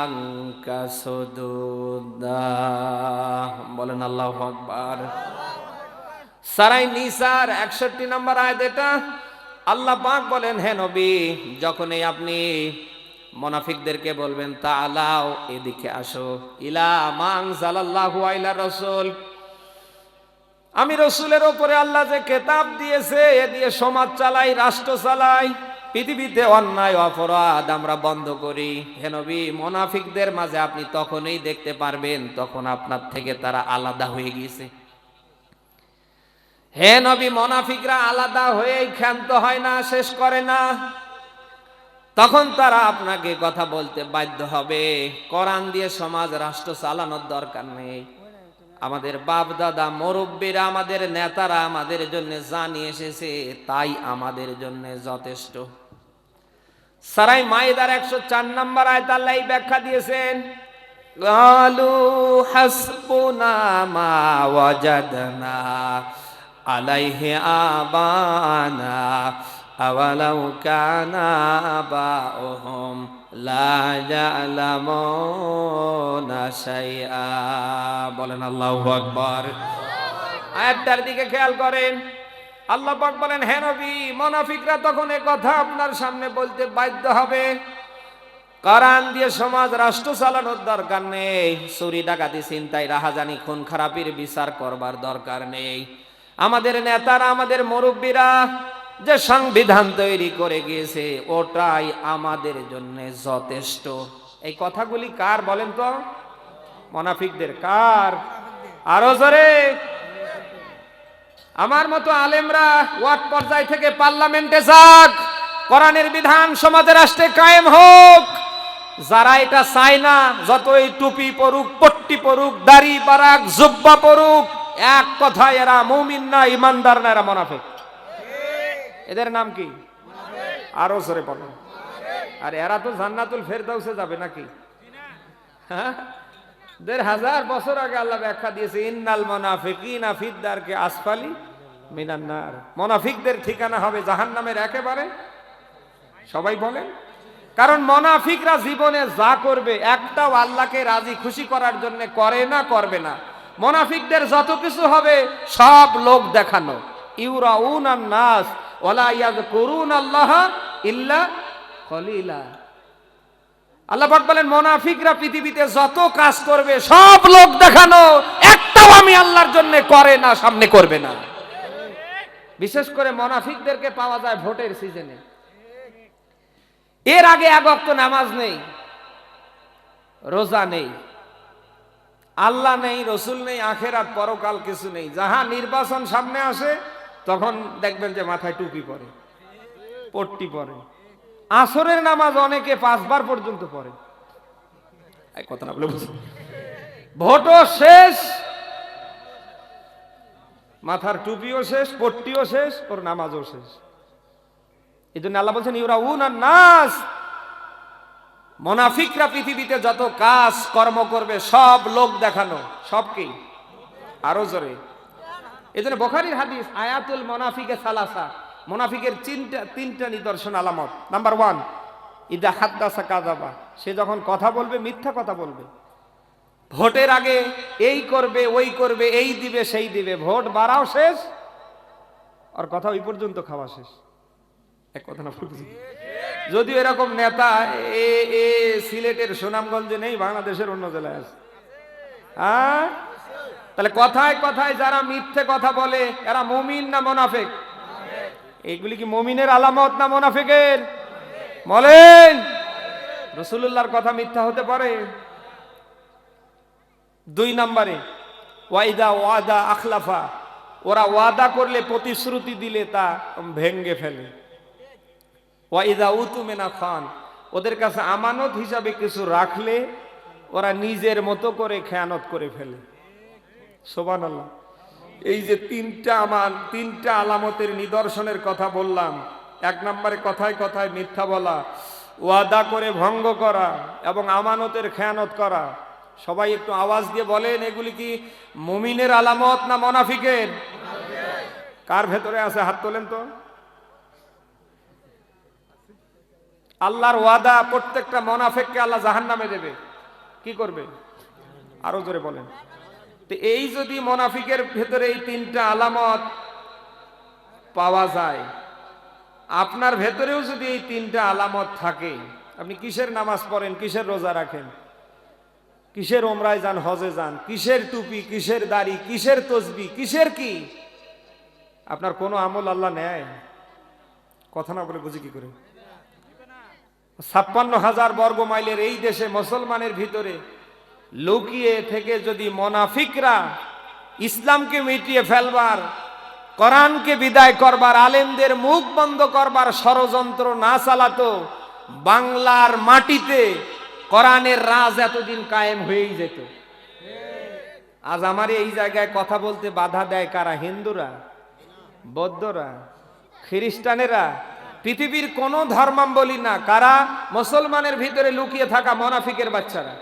Speaker 1: আনকা সুদুদা। বলেন আল্লাহু আকবার। সূরা নিসার 61 নম্বর আয়াত। এটা আল্লাহ পাক বলেন, হে নবী যখনই আপনি মুনাফিকদেরকে বলবেন তাআলাও এদিকে আসো, ইলা মা আনজালাল্লাহু ওয়া ইলার রাসূল, আমি রাসূলের উপরে আল্লাহ যে কিতাব দিয়েছে এ দিয়ে সমাজ চালাই, রাষ্ট্র চালাই, পৃথিবীতে অন্যায় অপরাধ আমরা বন্ধ করি। হে নবী, মুনাফিকদের মাঝে আপনি তখনই দেখতে পারবেন তখন আপনার থেকে তারা আলাদা হয়ে গেছে। হে নবী, মুনাফিকরা আলাদা হয়ে ক্ষান্ত হয় না, শেষ করে না, তখন তারা আপনাকে কথা বলতে বাধ্য হবে। কোরআন দিয়ে সমাজ রাষ্ট্র চালানোর দরকার নেই। আমাদের বাপ দাদা মুরব্বীরা, আমাদের নেতারা আমাদের জন্য জানিয়ে এসেছে, তাই আমাদের জন্য যথেষ্ট। সূরা মাইদার 104 নম্বর আয়াত আল্লাহ এই ব্যাখ্যা দিয়েছেন, গালু হাসবুনা মা ওয়াজাদনা আলাইহি আবানা আওয়ালাউ কানা আবাউহুম লা ইয়ালামুনা শাইআ। বলেন আল্লাহু আকবার। আয়াতটার দিকে খেয়াল করেন। আল্লাহ পাক বলেন, হে নবী, মুনাফিকরা তখন এই কথা আপনার সামনে বলতে বাধ্য হবে। কোরআন দিয়ে সমাজ রাষ্ট্র চালানোর দরকার নেই। চুরি ডাকাতি ছিনতাই রাহাজানি খুন খারাপির বিচার করবার দরকার নেই। আমাদের নেতারা, আমাদের মুরব্বীরা যে সংবিধান তৈরি করে গিয়েছে, ওটাই আমাদের জন্য যথেষ্ট। এই কথাগুলি কার বলেন তো? মুনাফিকদের। কার? আরো জোরে। আমার মতো আলেমরা ওয়ার্ড পর্যায় থেকে পার্লামেন্টে যাক, কোরআনের বিধান সমাজে রাষ্ট্রে কায়েম হোক। যারা এটা চায় না, যতই টুপি পরুক, পট্টি পরুক, দাড়ি বারাক, জুব্বা পরুক, এক কথায় এরা মুমিন না, ইমানদার না, এরা মুনাফিক। এদের নাম কি? আরো জোরে বলেন। আর এরা তো জান্নাতুল ফেরদাউসে যাবে নাকি? হ্যাঁ, ১৫০০ বছর আগে আল্লাহ ব্যাখ্যা দিয়েছে, ইন্নাল মুনাফিকিনা ফিদ দারকি আসফালি মিনান নার। মুনাফিকদের ঠিকানা হবে জাহান্নামের একেবারে। সবাই বলেন। কারণ মুনাফিকরা জীবনে যা করবে একটাও আল্লাহকে রাজি খুশি করার জন্য করে না, করবে না। মুনাফিকদের যত কিছু হবে সব লোক দেখানো। ইউরাউনান নাস ওয়ালা ইয়াযকুরুনাল্লাহ ইল্লা কলিলা। আল্লাহ পাক বলেন, মুনাফিকরা পৃথিবীতে যত কাজ করবে সব লোক দেখানো, একটাও আমি আল্লাহর জন্য করে না, সামনে করবে না। বিশেষ করে মুনাফিকদেরকে পাওয়া যায় ভোটের সিজনে। এর আগে এক ওয়াক্ত নামাজ নেই, রোজা নেই, আল্লাহ নেই, রসুল নেই, আখেরাত পরকাল কিছু নেই। যাহা নির্বাচন সামনে আসে তখন দেখবেন যে মাথায় টুপি পরে, পট্টি পরে। আসরের নামাজ অনেকে 5 বার পর্যন্ত পড়ে। কথা না বলে বুঝুন। ভোটও শেষ, মাথার টুপিও শেষ, পট্টিও শেষ, ওর নামাজও শেষ। এই জন্য আল্লাহ বলছেন, ইউরাউনান নাস, মুনাফিকরা পৃথিবীতে যত কাজ কর্ম করবে সব লোক দেখানো। সব কি? আরো জোরে। এই জন্য বুখারীর হাদিস, আয়াতুল মুনাফিকে সালাসা, মুনাফিকের তিনটা নিদর্শন আলামত। নাম্বার 1, ইদা হাদ্দাসা কাযাবা, সে যখন কথা বলবে মিথ্যা কথা বলবে। ভোটের আগে এই করবে, ওই করবে, এই দিবে, সেই দিবে। ভোট বাড়াও শেষ, আর কথা ওই পর্যন্ত খাওয়া শেষ। এক কথা না বলছি। যদিও এরকম নেতা এ সিলেটের সুনামগঞ্জে নেই, বাংলাদেশের অন্য জেলায় আছে। হ্যাঁ, তাহলে কথায় কথায় যারা মিথ্যে কথা বলে এরা মুমিন না মুনাফিক? এইগুলি কি মুমিনের আলামত না মুনাফিকের? বলেন। রাসূলুল্লাহর কথা মিথ্যা হতে পারে? 2 নম্বরে, ওয়াইদা ওয়াদা আখলাফা, ওরা ওয়াদা করলে, প্রতিশ্রুতি দিলে তা ভেঙ্গে ফেলে। ওয়াইদা উতুমিনা খান, ওদের কাছে আমানত হিসাবে কিছু রাখলে ওরা নিজের মতো করে খেয়ানত করে ফেলে। সুবহানাল্লাহ। এই যে তিনটা আলামতের নিদর্শনের কথা বললাম। 1 নম্বরে কথায় কথায় মিথ্যা বলা, ওয়াদা করে ভঙ্গ করা এবং আমানতের খেয়ানত করা। সবাই একটু আওয়াজ দিয়ে বলেন, এগুলি কি মুমিনের আলামত না মুনাফিকের? কার ভেতরে আছে হাত তোলেন তো। আল্লাহর ওয়াদা, প্রত্যেকটা মুনাফিককে আল্লাহ জাহান্নামে দেবে। কি করবে? আরো জোরে বলেন। তো এই যদি মুনাফিকের ভেতরে এই 3টা আলামত পাওয়া যায়, আপনার ভেতরেও যদি এই 3টা আলামত থাকে, আপনি কিসের নামাজ পড়েন, কিসের রোজা রাখেন, কিসের ওমরায় যান, হজে যান, কিসের টুপি, কিসের দাড়ি, কিসের তসবিহ, কিসের কি, আপনার কোনো আমল আল্লাহ নেয়? কথা না বলে বুঝি কি করে? 56,000 বর্গ মাইলের এই দেশে মুসলমানের ভিতরে লুকিয়ে থেকে যদি মুনাফিকরা ইসলামকে মিটিয়ে ফেলবার, কোরআনকে বিদায় করবার, আলেমদের মুখ বন্ধ করবার ষড়যন্ত্র না চালাতো, বাংলার মাটিতে কোরআনের রাজ এতদিন কায়েম হয়েই যেত। আজ আমার এই জায়গায় কথা বলতে বাধা দেয় কারা? হিন্দুরা, বৌদ্ধরা, খ্রিস্টানেরা, পৃথিবীর কোন ধর্মাবলম্বী না। কারা? মুসলমানের ভিতরে লুকিয়ে থাকা মুনাফিকের বাচ্চারা।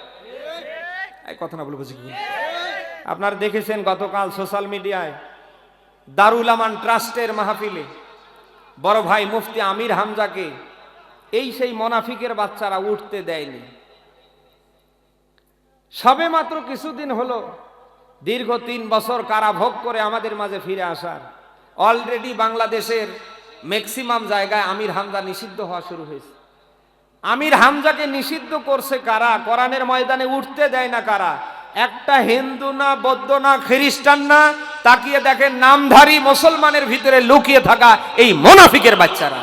Speaker 1: এই কথা না বলে বুঝি। আপনারা দেখেছেন গতকাল সোশ্যাল মিডিয়ায় দারুল আমান ট্রাস্টের মাহফিলে বড় ভাই মুফতি আমির হামজাকে এই সেই মুনাফিকের বাচ্চারা উঠতে দেয়নি। সবে মাত্র কিছুদিন হলো দীর্ঘ 3 বছর কারাভোগ করে আমাদের মাঝে ফিরে আসার। অলরেডি বাংলাদেশের ম্যাক্সিমাম জায়গায় আমির হামজা নিষিদ্ধ হওয়া শুরু হয়েছে। আমির হামজাকে নিষিদ্ধ করছে কারা? কোরআনের ময়দানে উঠতে দেয় না কারা? একটা হিন্দু না, বৌদ্ধ না, খ্রিস্টান না, তাকিয়ে দেখেন নামধারী মুসলমানের ভিতরে লুকিয়ে থাকা এই মুনাফিকের বাচ্চারা।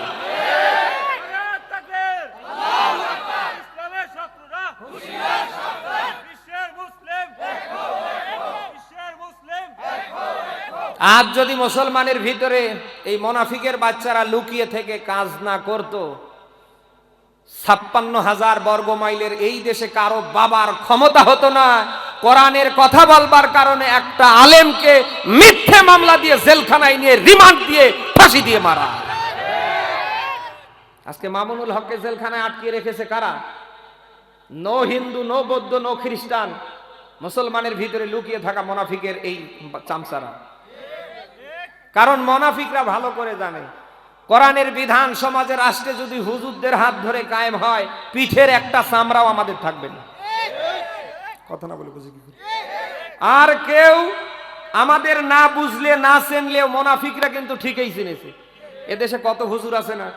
Speaker 1: আজ যদি মুসলমানের ভিতরে এই মুনাফিকের বাচ্চারা লুকিয়ে থেকে কাজ না করত, 56,000 বর্গ মাইলের এই দেশে কারো বাবার ক্ষমতা হতো না কোরআনের কথা বলবার কারণে একটা আলেমকে মিথ্যে মামলা দিয়ে জেলখানায় নিয়ে রিমান্ড দিয়ে ফাঁসি দিয়ে মারা। আজকে মামুনুল হককে জেলখানায় আটকে রেখেছে কারা? নো হিন্দু, নো বৌদ্ধ, নো খ্রিস্টান, মুসলমানের ভিতরে লুকিয়ে থাকা মুনাফিকের এই চামচারা। কারণ মুনাফিকরা ভালো করে জানে কোরআনের বিধান সমাজে, রাষ্ট্রে যদি হুজুরদের হাত ধরে কায়েম হয়, পিঠের একটা চামড়াও আমাদের থাকবে না। কথা না বলে বুঝি কি? আর কেউ আমাদের না বুঝলে, না চিনলেও মুনাফিকরা কিন্তু ঠিকই চিনেছে। এদেশে কত হুজুর আছে না,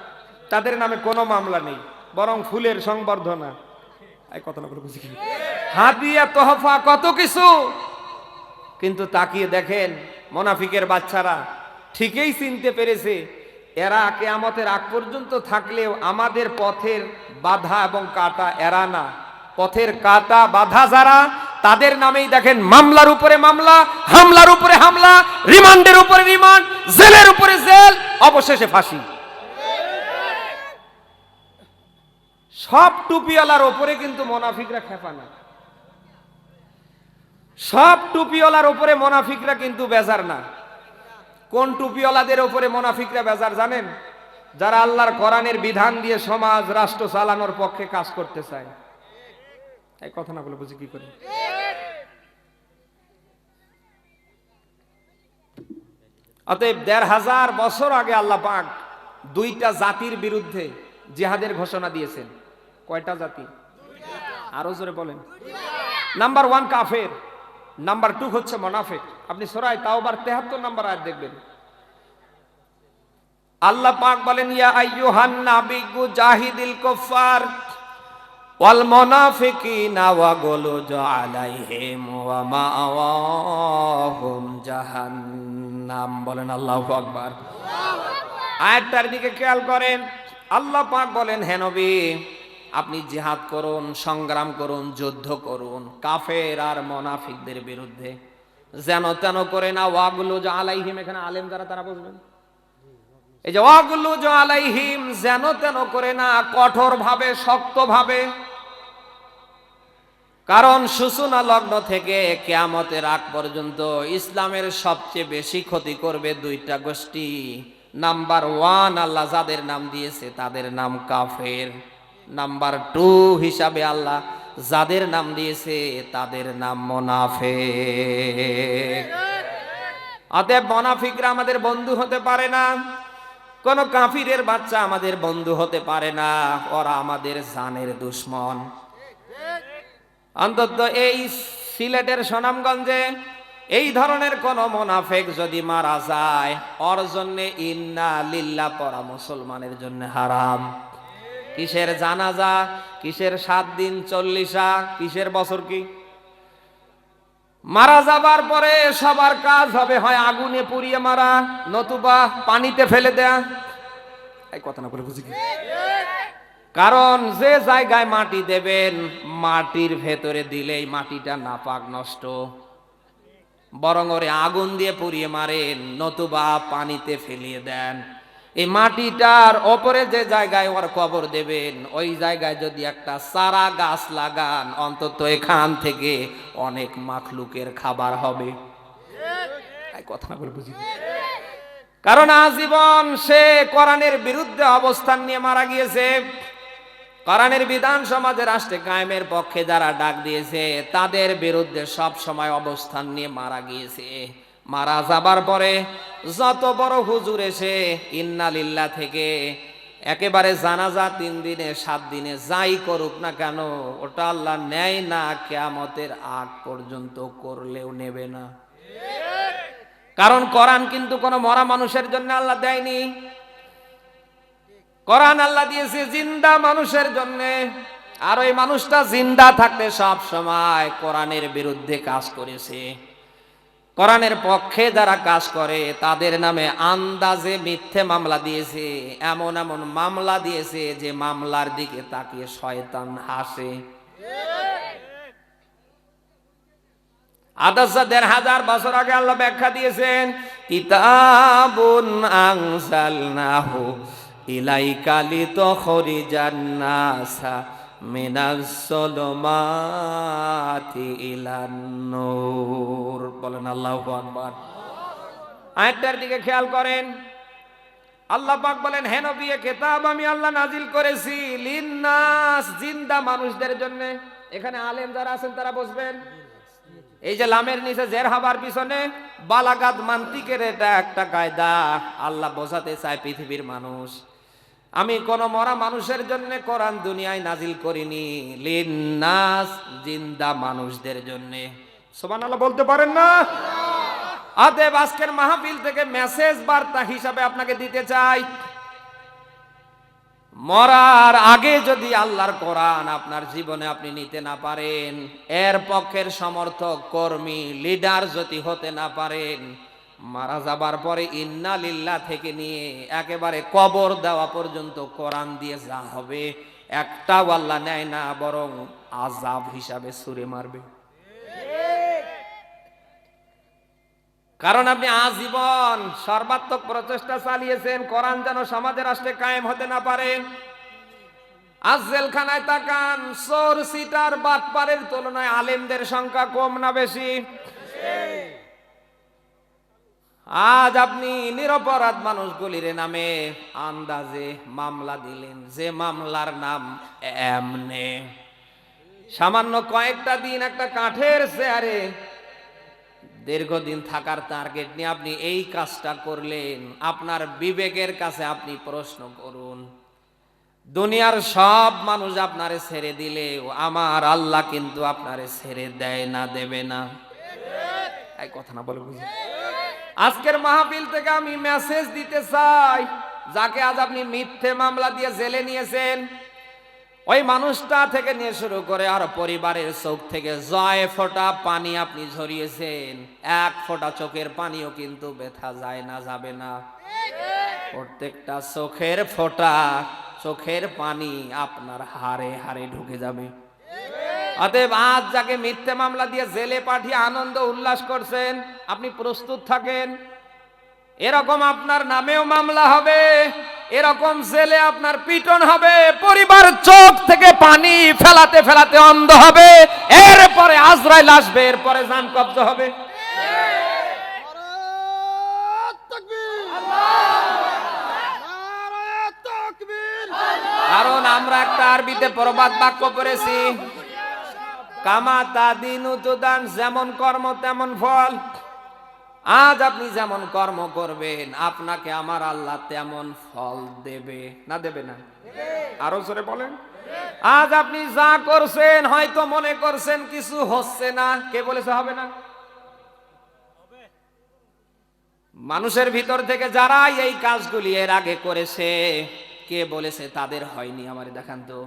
Speaker 1: তাদের নামে কোনো মামলা নেই, বরং ফুলের সংবর্ধনা। এই কথা না বলে বুঝি কি? হাদিয়া, তোহফা, কত কিছু। কিন্তু তাকিয়ে দেখেন মুনাফিকের বাচ্চারা ঠিকই চিনতে পেরেছে এরা কিয়ামতের আগ পর্যন্ত থাকলেও আমাদের পথের বাধা এবং কাঁটা এরা না। পথের কাঁটা বাধা যারা, তাদের নামেই দেখেন মামলার উপরে মামলা, হামলার উপরে হামলা, রিমান্ডের উপরে রিমান্ড, জেলের উপরে জেল, অবশেষে ফাঁসি। সব টুপিওয়ালার উপরে কিন্তু মুনাফিকরা খেপা না। সব টুপিওয়ালার উপরে মুনাফিকরা কিন্তু বেজার না। কোন টুপিওয়ালাদের উপরে মুনাফিকরা বেজার জানেন? যারা আল্লাহর কোরআনের বিধান দিয়ে সমাজ, রাষ্ট্র চালানোর পক্ষে কাজ করতে চায়। এই কথা না বলে বুঝি কি করে? অতএব ১৫০০ বছর আগে আল্লাহ পাক 2টা জাতির বিরুদ্ধে জিহাদের ঘোষণা দিয়েছেন। কয়টা জাতি? আরো জোরে বলেন। নাম্বার 1 কাফের, নাম্বার 2 হচ্ছে মুনাফিক। আপনি সূরা তাওবার 73 নম্বর আয়াত দেখবেন। আল্লাহ পাক বলেন, ইয়া আইয়ুহান নাবিয়্যু জাহিদিল কুফার ওয়াল মুনাফিকিনা ওয়াগলুজ আলাইহিম ওয়া মাআওয়াহুম জাহান্নাম। বলেন আল্লাহু আকবার। আয়াতটার দিকে খেয়াল করেন। আল্লাহ পাক বলেন, হে নবী, আপনি জিহাদ করুন, সংগ্রাম করুন, যুদ্ধ করুন কাফের আর মুনাফিকদের বিরুদ্ধে। যেন তেন করে না। ওয়াগলুজ আলাইহিম, এখানে আলেম যারা তারা বুঝবেন। এই যে ওয়াগলুজ আলাইহিম, যেন তেন করে না, কঠোর ভাবে, শক্ত ভাবে। কারণ সূচনা লগ্ন থেকে কিয়ামতের আগ পর্যন্ত ইসলামের সবচেয়ে বেশি ক্ষতি করবে 2টা গোষ্ঠী। নাম্বার 1 আল্লাহ যাদের নাম দিয়েছে তাদের নাম কাফের। নাম্বার 2 হিসাবে আল্লাহ যাদের নাম দিয়েছে তাদের নাম মুনাফিক। অতএব মুনাফিকরা আমাদের বন্ধু হতে পারে না। কোন কাফিরের বাচ্চা আমাদের বন্ধু হতে পারে না। ওরা আমাদের জানের দুশমন। অন্তত এই সিলেটের সুনামগঞ্জে এই ধরনের কোন মুনাফিক যদি মারা যায়, ওর জন্য ইন্না লিল্লাহ পড়া মুসলমানের জন্য হারাম। কিসের জানাজা, কিসের 7 দিন 40, কিসের বছর কি? মারা যাবার পরে সবার কাজ হবে হয় আগুনে পুড়িয়ে মারা, নতুবা পানিতে ফেলে দেয়া। এই কথা না বলে বুঝি কি? কারণ যে জায়গায় মাটি দেবেন, মাটির ভেতরে দিলেই মাটিটা নাপাক নষ্ট, বরং ওরে আগুন দিয়ে পুড়িয়ে মারেন, নতুবা পানিতে ফেলিয়ে দেন। এই মাটিটার ওপরে যে জায়গায় ওর কবর দেবেন, ওই জায়গায় যদি একটা চারা গাছ লাগান, অন্তত এখান থেকে অনেক মাখলুকের খাবার হবে। কথা না বলে বুঝি। কারণ আজীবন সে কোরআনের বিরুদ্ধে অবস্থান নিয়ে মারা গিয়েছে। কোরআনের বিধান সমাজে রাষ্ট্রে কায়েমের পক্ষে যারা ডাক দিয়েছে, তাদের বিরুদ্ধে সব সময় অবস্থান নিয়ে মারা গিয়েছে। মারা যাবার পরে যত বড় হুজুর এসে ইন্নালিল্লাহ থেকে একেবারে জানাজা 3 দিনে 7 দিনে যাই করুক না কেন, ওটা আল্লাহ নেয় না, কিয়ামতের আগ পর্যন্ত করলেও নেবে না। কারণ কোরআন কিন্তু কোনো মরা মানুষের জন্য আল্লাহ দেয়নি। কোরআন আল্লাহ দিয়েছে জিন্দা মানুষের জন্য। আর ওই মানুষটা জিন্দা থাকতে সব সময় কোরআনের বিরুদ্ধে কাজ করেছে। কোরআনের পক্ষে যারা কাজ করে তাদের নামে আন্দাজে মিথ্যে মামলা দিয়েছে, এমন এমন মামলা দিয়েছে যে মামলার দিকে তাকিয়ে শয়তান হাসে। আদাসা ১৫০০ বছর আগে আল্লাহ ব্যাখ্যা দিয়েছেন, কিতাবুন আনজালনাহু ইলাইকা লিতুখরিজান নাসা মিনাস যুলুমাতি ইলান নূর। বলেন আল্লাহু আকবার। আয়াতটার দিকে খেয়াল করেন। আল্লাহ পাক বলেন, হে নবী, এ কিতাব আমি আল্লাহ নাজিল করেছি লিন্নাস, জিন্দা মানুষদের জন্য। এখানে আলেম যারা আছেন তারা বসবেন। এই যে লামের নিচে জের হবার পিছনে বালাগাত মান্তিকের এটা একটা কায়দা। আল্লাহ বোঝাতে চায় পৃথিবীর মানুষ, আমি কোন মরা মানুষের জন্য কোরআন দুনিয়ায় নাজিল করিনি, লিন্নাস, জিন্দা মানুষদের জন্য। সুবহানাল্লাহ বলতে পারেন না? অতএব আজকের মাহফিল থেকে মেসেজ বার্তা হিসাবে আপনাকে দিতে চাই, মরার আগে যদি আল্লাহর কোরআন আপনার জীবনে আপনি নিতে না পারেন, এর পক্ষের সমর্থক কর্মী লিডার যদি হতে না পারেন, মারা যাবার পরে ইন্না লিল্লাহ থেকে নিয়ে একেবারে কবর দেওয়া পর্যন্ত কোরআন দিয়ে যা হবে একটাও আল্লাহ নেয় না, বরং আযাব হিসাবে ছুঁড়ে মারবে। কারণ আপনি আজীবন সর্বাত্মক প্রচেষ্টা চালিয়েছেন কোরআন যেন সমাজে রাষ্ট্রে কায়েম হতে না পারে। আজ জেলখানায় তাকান, চোর সিটার বাটপারের তুলনায় আলেমদের সংখ্যা কম না বেশি? আজ আপনি নিরপরাধ মানুষগুলির নামে আন্দাজে মামলা দিলেন, যে মামলার নাম এমনে। সামান্য কয়েকটা দিন একটা কাঠের চেয়ারে দীর্ঘদিন থাকার টার্গেট নিয়ে আপনি এই কাজটা করলেন। আপনার বিবেকের কাছে আপনি প্রশ্ন করুন, দুনিয়ার সব মানুষ আপনারে ছেড়ে দিলেও আমার আল্লাহ কিন্তু আপনারে ছেড়ে দেয় না, দেবে না। এই কথা না বলে বুঝি। আজকের মাহফিল থেকে আমি মেসেজ দিতে চাই, যাকে আজ আপনি মিথ্যে মামলা দিয়ে জেলে নিয়েছেন, ওই মানুষটা থেকে নিয়ে শুরু করে আর পরিবারের চোখ থেকে জয় ফোঁটা পানি আপনি ঝরিয়েছেন, এক ফোঁটা চোখের পানিও কিন্তু ব্যথা যায় না, যাবে না। প্রত্যেকটা চোখের ফোঁটা, চোখের পানি আপনার হাড়ে হাড়ে ঢুকে যাবে। অতএব আজ যাকে মিথ্যে মামলা দিয়ে জেলে পাঠিয়ে আনন্দ উল্লাস করছেন, আপনি প্রস্তুত থাকেন, এরকম আপনার নামেও মামলা হবে, এরকম জেলে আপনার পিটন হবে, পরিবার চোখ থেকে পানি ফেলাতে ফেলাতে অন্ধ হবে, এরপরে আজরাইল আসবে, এরপরে জান কবজ হবে। কারণ আমরা একটা আরবিতে প্রবাদ বাক্য পড়েছি, কামা তাদিনু তুদান, যেমন কর্ম তেমন ফল। আজ আপনি যেমন কর্ম করবেন আপনাকে আমার আল্লাহ তেমন ফল দেবে না, দেবে না? আরো জোরে বলেন। আজ আপনি যা করছেন হয়তো মনে করছেন কিছু হচ্ছে না, কে বলেছে হবে না? মানুষের ভিতর থেকে যারা এই কাজগুলি এর আগে করেছে, কে বলেছে তাদের হয়নি? আমারে দেখান তো।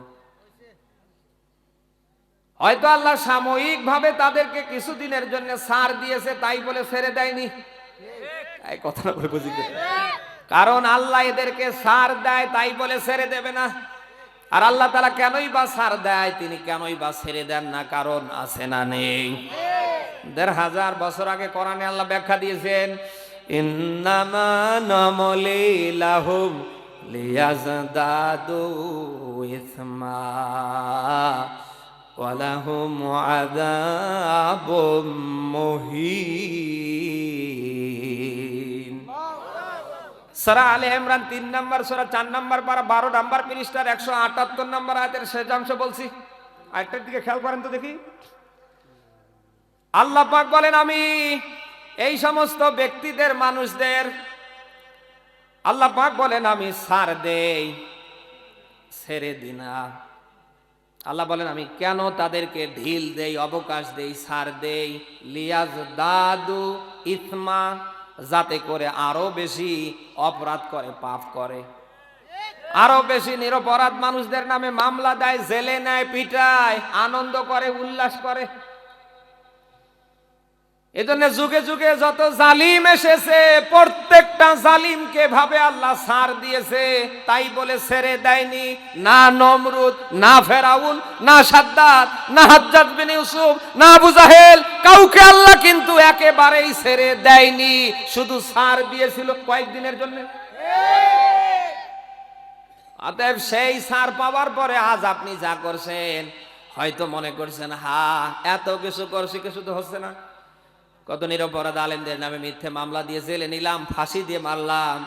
Speaker 1: হয়তো আল্লাহ সাময়িক ভাবে তাদেরকে কিছুদিনের জন্য ছাড় দিয়েছে, তাই বলে ছেড়ে দেয়নি। এই কথাটা বলে বুঝি। কারণ আল্লাহ এদেরকে ছাড় দেয় তাই বলে ছেড়ে দেবে না। আর আল্লাহ তাআলা কেনই বা ছাড় দেয়, তিনি কেনই বা ছেড়ে দেন না, কারণ আছে না নেই? ১৫০০ বছর আগে কোরআনে আল্লাহ ব্যাখ্যা দিয়েছেন, ইন্নামা নামলি লাহুম লিয়াজদাদু ইসমা ওয়া লাহুম আযাবুম মুহিন। সূরা আলে ইমরান ৩ নম্বর সূরা ৪ নম্বর পারা ১২ নম্বর পৃষ্ঠার ১৭৮ নম্বর আয়াতের শেষাংশ বলছি। আয়াতটার দিকে খেয়াল করেন তো দেখি। আল্লাহ পাক বলেন, আমি এই সমস্ত ব্যক্তিদের, মানুষদের আল্লাহ পাক বলেন আমি ছাড় দেই, ছেড়ে দিই না। আল্লাহ বলেন আমি কেন তাদেরকে ঢিল দেই, অবকাশ দেই, ছাড় দেই, লিয়াজদাদু ইসমা, যাতে করে আরো বেশি অপরাধ করে, পাপ করে, আরো বেশি নিরপরাধ মানুষদের নামে মামলা দেয়, জেলে নেয়, পিটায়, আনন্দ করে, উল্লাস করে। এজন্য যুগে যুগে যত জালিম এসেছে, প্রত্যেকটা জালিমকে ভাবে আল্লাহ ছাড় দিয়েছে, তাই বলে ছেড়ে দেয়নি। না নমরুদ, না ফেরাউন, না সাদ্দাত, না হাজ্জাজ বিন ইউসুফ, না আবু জাহেল, কাউকে আল্লাহ কিন্তু একেবারেই ছেড়ে দেয়নি, শুধু ছাড় দিয়েছিল কয়েকদিনের জন্য। অতএব সেই ছাড় পাওয়ার পরে আজ আপনি যা করছেন, হয়তো মনে করছেন এত কিছু করছি, কিছু তো হচ্ছে না। কত নিরপরাধ আলেমদের নামে মিথ্যে মামলা দিয়ে জেলে নিলাম, ফাঁসি দিয়ে মারলাম,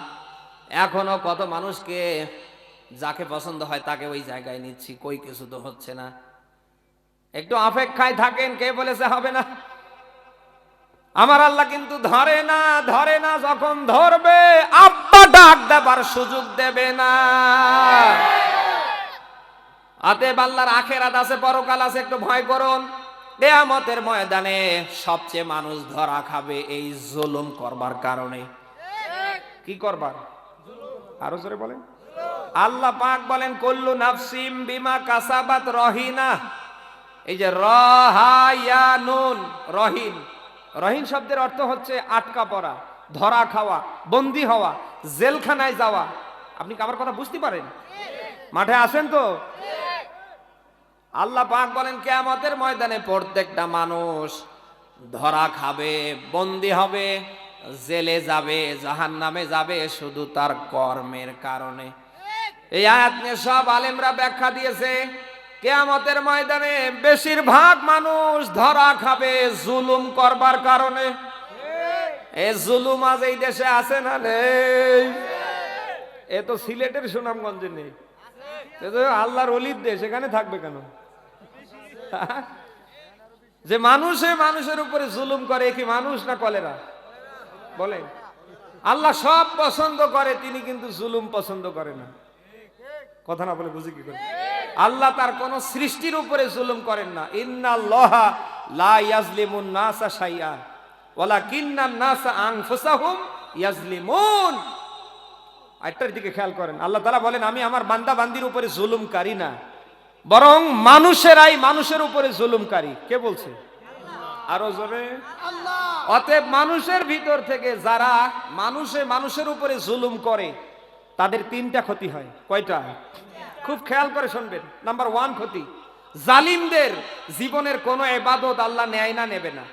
Speaker 1: এখনো কত মানুষকে যাকে পছন্দ হয় তাকে ওই জায়গায় নিচ্ছি, কই কিছু তো হচ্ছে না। একটু অপেক্ষায় থাকেন, কে বলেছে হবে না? আমার আল্লাহ কিন্তু ধরে না, ধরে না, যখন ধরবে আব্বা ডাক দেবার সুযোগ দেবে না। অতএব আল্লাহর আখিরাত আছে, পরকাল আছে, একটু ভয় করুন। কিয়ামতের ময়দানে সবচেয়ে মানুষ ধরা খাবে এই জুলুম করবার কারণে। কি করবার? আরো জোরে বলেন। আল্লাহ পাক বলেন কুল্লু নাফসিম বিমা কাসাবাত রহিনা। এই যে রহায়ানুন, রহিন, রহিন শব্দের অর্থ হচ্ছে আটকা পড়া, ধরা খাওয়া, বন্দী হওয়া, জেলখানায় যাওয়া। আপনি কি আমার কথা বুঝতে পারেন? মাঠে আসেন তো? আল্লাহ পাক বলেন কিয়ামতের ময়দানে প্রত্যেকটা মানুষ ধরা খাবে, বন্দী হবে, জেলে যাবে, জাহান্নামে যাবে, শুধু তার কর্মের কারণে। এই আয়াত নিয়ে সব আলেমরা ব্যাখ্যা দিয়েছে। কিয়ামতের ময়দানে বেশিরভাগ মানুষ ধরা খাবে জুলুম করবার কারণে। এই জুলুম আজ এই দেশে আছে না নেই? এ তো সিলেটের সুনামগঞ্জে নেই, আল্লাহর ওলির দেশ, এখানে থাকবে কেন? যে মানুষে মানুষের উপরে জুলুম করে, কি মানুষ না কলেরা? বলেন। আল্লাহ সব পছন্দ করে, তিনি কিন্তু জুলুম পছন্দ করে না। কথা না বলে বুঝি কি করে? আল্লাহ তার কোন সৃষ্টির উপরে জুলুম করেন না। ইন্নাল্লাহা লা ইয়াজলিমুন নাসা শাইআ ওয়ালাকিন্নান নাসা আনফুসাহুম ইয়াজলিমুন। আয়াতটার দিকে খেয়াল করেন। আল্লাহ তাআলা বলেন আমি আমার বান্দা বান্দির উপরে জুলুমকারী না, বরং মানুষেরাই মানুষের উপরে জুলুমকারী। কে বলছে? আরো জোরে। অতএব মানুষের ভিতর থেকে যারা মানুষের উপরে জুলুম করে, তাদের তিনটা ক্ষতি হয়। কয়টা? খুব খেয়াল করে শুনবেন। নাম্বার 1 ক্ষতি, জালিমদের জীবনের কোনো ইবাদত আল্লাহ নেয় না, নেবে না।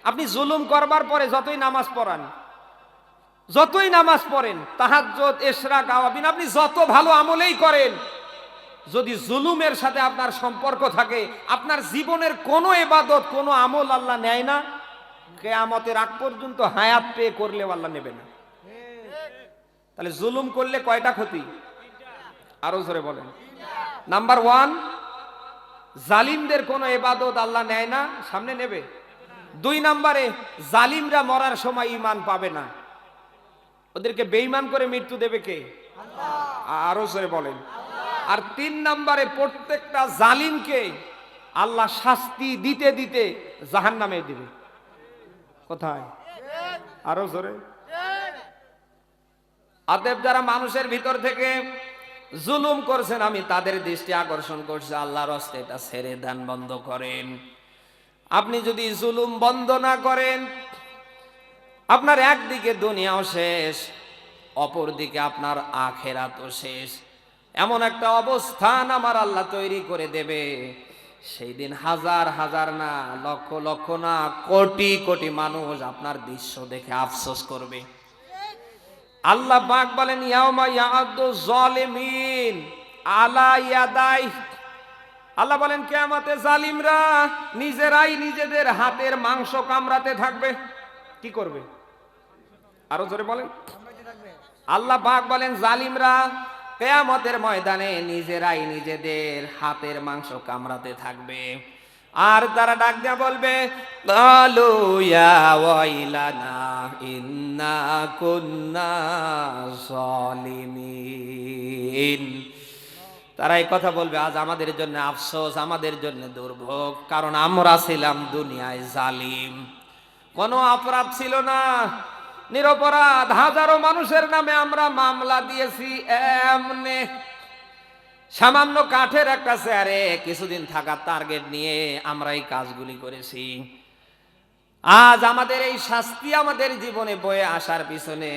Speaker 1: আপনি জুলুম করবার পরে যতই নামাজ পড়েন, তাহাজ্জুদ, ইশরাক, আওয়াবিন, আপনি যত ভালো আমলেই করেন, যদি জুলুমের সাথে আপনার সম্পর্ক থাকে, আপনার জীবনের কোনো ইবাদত, কোনো আমল আল্লাহ নেয় না। কিয়ামতের আগ পর্যন্ত হায়াত পেয়ে করলেও আল্লাহ নেবে না। তাহলে জুলুম করলে কয়টা ক্ষতি? আরো জোরে বলেন। নাম্বার 1, জালিমদের কোনো ইবাদত আল্লাহ নেয় না, সামনে নেবে। 2 নম্বরে, জালিমরা মরার সময় ঈমান পাবে না, ওদেরকে বেঈমান করে মৃত্যু দেবে কে? আরো জোরে বলেন। আর 3 নম্বরে, প্রত্যেকটা জালিমকে আল্লাহ শাস্তি দিতে দিতে জাহান্নামে দিবে। কোথায়? আরো জোরে। অতএব যারা মানুষের ভিতর থেকে জুলুম করছেন, আমি তাদের দৃষ্টি আকর্ষণ করছি, আল্লাহর হস্তে এটা ছেড়ে দেন, বন্ধ করেন। আপনি যদি জুলুম বন্ধ না করেন, আপনার একদিকে দুনিয়াও শেষ, অপরদিকে আপনার আখিরাতও শেষ। এমন একটা অবস্থান আমার আল্লাহ তৈরি করে দেবে, সেই দিন হাজার হাজার না, লক্ষ লক্ষ না, কোটি কোটি মানুষ আপনার দৃশ্য দেখে আফসোস করবে। আল্লাহ পাক বলেন ইয়াউমা ইয়াআদু যালিমিন আলা ইয়াদাই, আল্লাহ বলেন কিয়ামতে জালিমরা নিজেরাই নিজেদের হাতের মাংস কামড়াতে থাকবে। কি করবে? আরো জোরে বলেন। আল্লাহ পাক বলেন জালিমরা কিয়ামতের ময়দানে নিজেরাই নিজেদের হাতের মাংস কামড়াতে থাকবে। আর তারা ডাক দিয়া বলবে কালু ইয়া ওয়াইলানা ইন্না কুন্না যালিমিন। তারা এই কথা বলবে, আজ আমাদের জন্য আফসোস, আমাদের জন্য দুর্ভোগ, কারণ আমরা ছিলাম দুনিয়ায় জালিম। কোনো অপরাধ ছিল না, নিরপরাধ হাজারো মানুষের নামে আমরা মামলা দিয়েছি। এমনে সামান্য কাঠের একটা চেয়ারে কিছুদিন থাকার টার্গেট নিয়ে আমরা এই কাজগুলি করেছি। আজ আমাদের এই শাস্তি আমাদের জীবনে বয়ে আসার পিছনে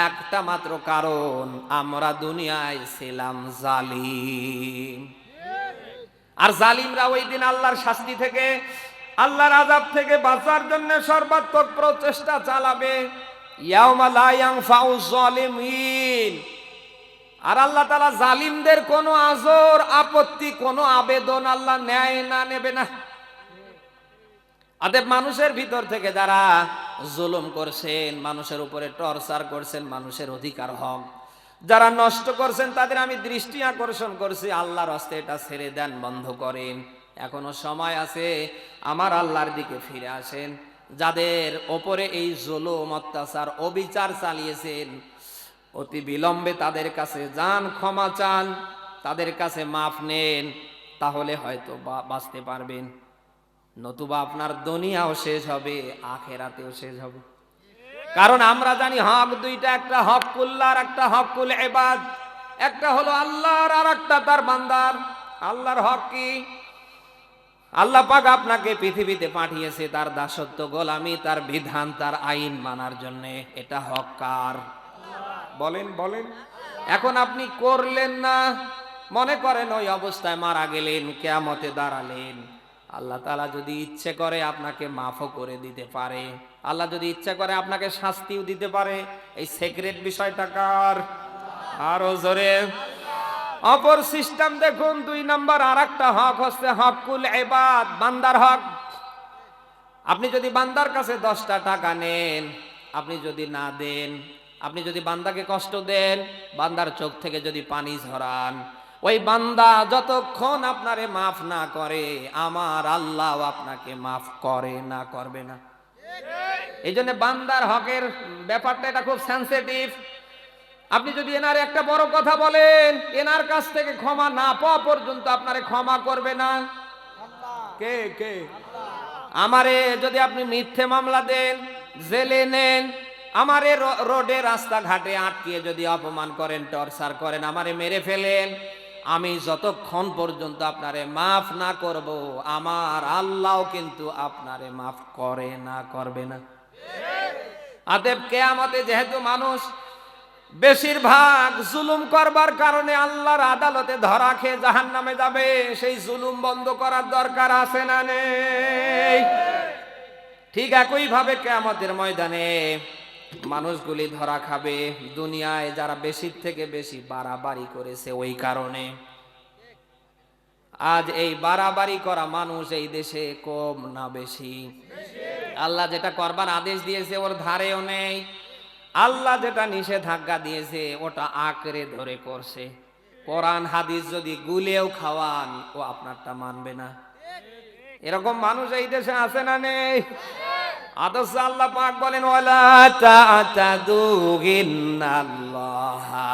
Speaker 1: একটা মাত্র কারণ, আমরা দুনিয়ায় ছিলাম জালিম। আর জালিমরা ওই দিন আল্লাহর শাস্তি থেকে, আল্লাহর আযাব থেকে বাঁচার জন্য সর্বাত্মক প্রচেষ্টা চালাবে। ইয়াউমা লা ইয়ানফাউ যালিমিন। আর আল্লাহ তাআলা জালিমদের কোনো আযর, আপত্তি, কোনো আবেদন আল্লাহ নেয় না, নেবে না। অতএব মানুষের ভিতর থেকে যারা জুলুম করছেন, মানুষের উপরে টর্চার করছেন, মানুষের অধিকার হক যারা নষ্ট করছেন, তাদের আমি দৃষ্টি আকর্ষণ করছি, আল্লাহর হস্তে এটা ছেড়ে দেন, বন্ধ করেন। এখনো সময় আছে, আমার আল্লাহর দিকে ফিরে আসেন। যাদের ওপরে এই জুলুম, অত্যাচার, অবিচার চালিয়েছেন, অতি বিলম্বে তাদের কাছে যান, ক্ষমা চান, তাদের কাছে মাফ নেন, তাহলে হয়তো বাঁচতে পারবেন। নতুবা আপনার দুনিয়াও শেষ হবে, আখেরাতেও শেষ হবে। কারণ আমরা জানি হক দুইটা, একটা হকুল্লাহ আর একটা হকুল ইবাদ। একটা হলো আল্লাহর আর একটা তার বান্দার। আল্লাহর হক কি? আল্লাহ পাক আপনাকে পৃথিবীতে পাঠিয়েছে তার দাসত্ব, গোলামি, তার বিধান, তার আইন মানার জন্য। এটা হক কার? বলেন বলেন। এখন আপনি করলেন না, মনে করেন ওই অবস্থায় মারা গেলেন, কিয়ামতে দাঁড়ালেন। আল্লাহ তাআলা যদি ইচ্ছে করে আপনাকে মাফও করে দিতে পারে, আল্লাহ যদি ইচ্ছা করে আপনাকে শাস্তিও দিতে পারে। এই সিক্রেট বিষয়টা কার? আরো জোরে। অপর সিস্টেম দেখুন, 2 নাম্বার আর একটা হক হচ্ছে হকুল ইবাদ, বান্দার হক। আপনি যদি বান্দার কাছে 10টা টাকা নেন, আপনি যদি না দেন, আপনি যদি বান্দাকে কষ্ট দেন, বান্দার চোখ থেকে যদি পানি ঝরান, ওই বান্দা যতক্ষণ আপনারে মাফ না করে, আমার আল্লাহ আপনাকে মাফ করে না, করবে না। এই জন্য বান্দার হকের ব্যাপারটা এটা খুব সেনসিটিভ। আপনি যদি এনার একটা বড় কথা বলেন, এনার কাছ থেকে ক্ষমা না পাওয়া পর্যন্ত আপনারে ক্ষমা করবে না কে? কে? আমারে যদি আপনি মিথ্যে মামলা দেন, জেলে নেন, আমারে রোডে রাস্তাঘাটে আটকিয়ে যদি অপমান করেন, টর্চার করেন, আমারে মেরে ফেলেন, আমি যতক্ষণ পর্যন্ত আপনারে মাফ না করব, আমার আল্লাহ কিন্তু আপনারে মাফ করে না, করবে না। অতএব কিয়ামতে যেহেতু মানুষ বেশিরভাগ জুলুম করবার কারণে আল্লাহর আদালতে ধরা খেয়ে জাহান্নামে যাবে, সেই জুলুম বন্ধ করার দরকার আছে না নেই? ঠিক একই ভাবে কিয়ামতের ময়দানে মানুষগুলি ধরা খাবে দুনিয়ায় যারা বেশির থেকে বেশি বাড়াবাড়ি করেছে। ওই কারণে আজ এই বাড়াবাড়ি করা মানুষ এই দেশে কম না বেশি? আল্লাহ যেটা করবার আদেশ দিয়েছে ওর ধারেও নেই, আল্লাহ যেটা নিষেধাজ্ঞা দিয়েছে ওটা আঁকড়ে ধরে করছে। কোরআন হাদিস যদি গুলেও খাওয়ান, ও আপনারটা মানবে না। এরকম মানুষ এই দেশে আছে না নেই? অথচ আল্লাহ পাক বলেন ওয়ালা তা'তাদু ইন্নাল্লাহা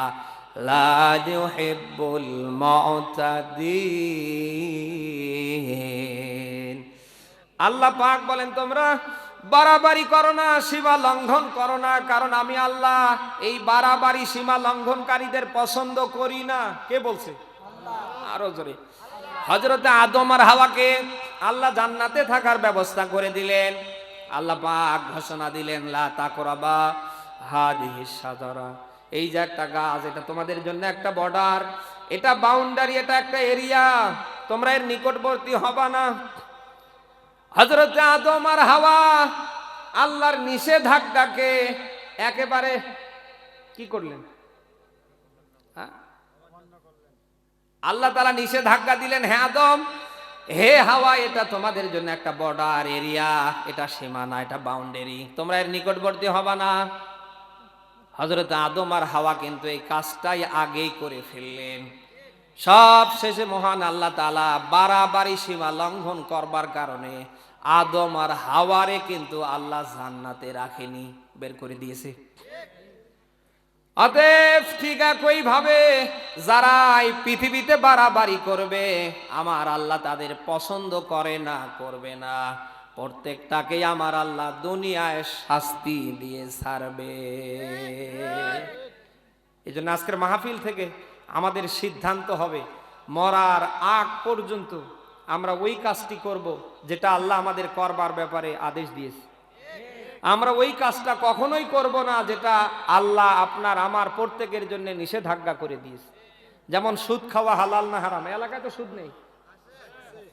Speaker 1: লা ইউহিব্বুল মু'তাদিন। আল্লাহ পাক বলেন তোমরা বাড়াবাড়ি করো না, সীমা লঙ্ঘন করো না, কারণ আমি আল্লাহ এই বাড়াবাড়ি সীমা লঙ্ঘনকারীদের পছন্দ করি না। কে বলছে? আরো জোরে। হযরতে আদম আর হাওয়াকে আল্লাহ জান্নাতে থাকার ব্যবস্থা করে দিলেন। আল্লাহ পাক ঘোষণা দিলেন লা তাকরাবা হাদিহিস শাজারা, এই যে একটা গাছ, এটা তোমাদের জন্য একটা বর্ডার, এটা বাউন্ডারি, এটা একটা এরিয়া, তোমরা এর নিকটবর্তী হবা না। হযরত আদম আর হাওয়া আল্লাহর নিষেধাজ্ঞাকে একেবারে কি করলেন? আল্লাহ তাআলা নিষেধাজ্ঞা দিলেন, হে আদম, হে হাওয়া, এটা তোমাদের জন্য একটা বর্ডার এরিয়া, এটা সীমানা, এটা বাউন্ডারি, তোমরা এর নিকটবর্তী হবা না। হযরত আদম আর হাওয়া কিন্তু এই কাজটাই আগেই করে ফেললেন। সব শেষে মহান আল্লাহ তাআলা বাড়াবাড়ি সীমা লঙ্ঘন করবার কারণে আদম আর হাওয়ারে কিন্তু আল্লাহ জান্নাতে রাখেনি, বের করে দিয়েছে। অতএব ঠিক একই ভাবে যারা এই পৃথিবীতে বাড়াবাড়ি করবে, আমার আল্লাহ তাদের পছন্দ করে না, করবে না, প্রত্যেকটাকেই আমার আল্লাহ দুনিয়ায় শাস্তি দিয়ে ছাড়বে। এই জন্য আজকের মাহফিল থেকে আমাদের সিদ্ধান্ত হবে, মরার আগ পর্যন্ত আমরা ওই কাজটি করব যেটা আল্লাহ আমাদের করবার ব্যাপারে আদেশ দিয়েছে। আমরা ওই কাজটা কখনোই করব না যেটা আল্লাহ আপনার আমার প্রত্যেকের জন্য নিষেধাজ্ঞা করে দিয়েছে। যেমন সুদ খাওয়া হালাল না হারাম? এলাকায় তো সুদ নেই,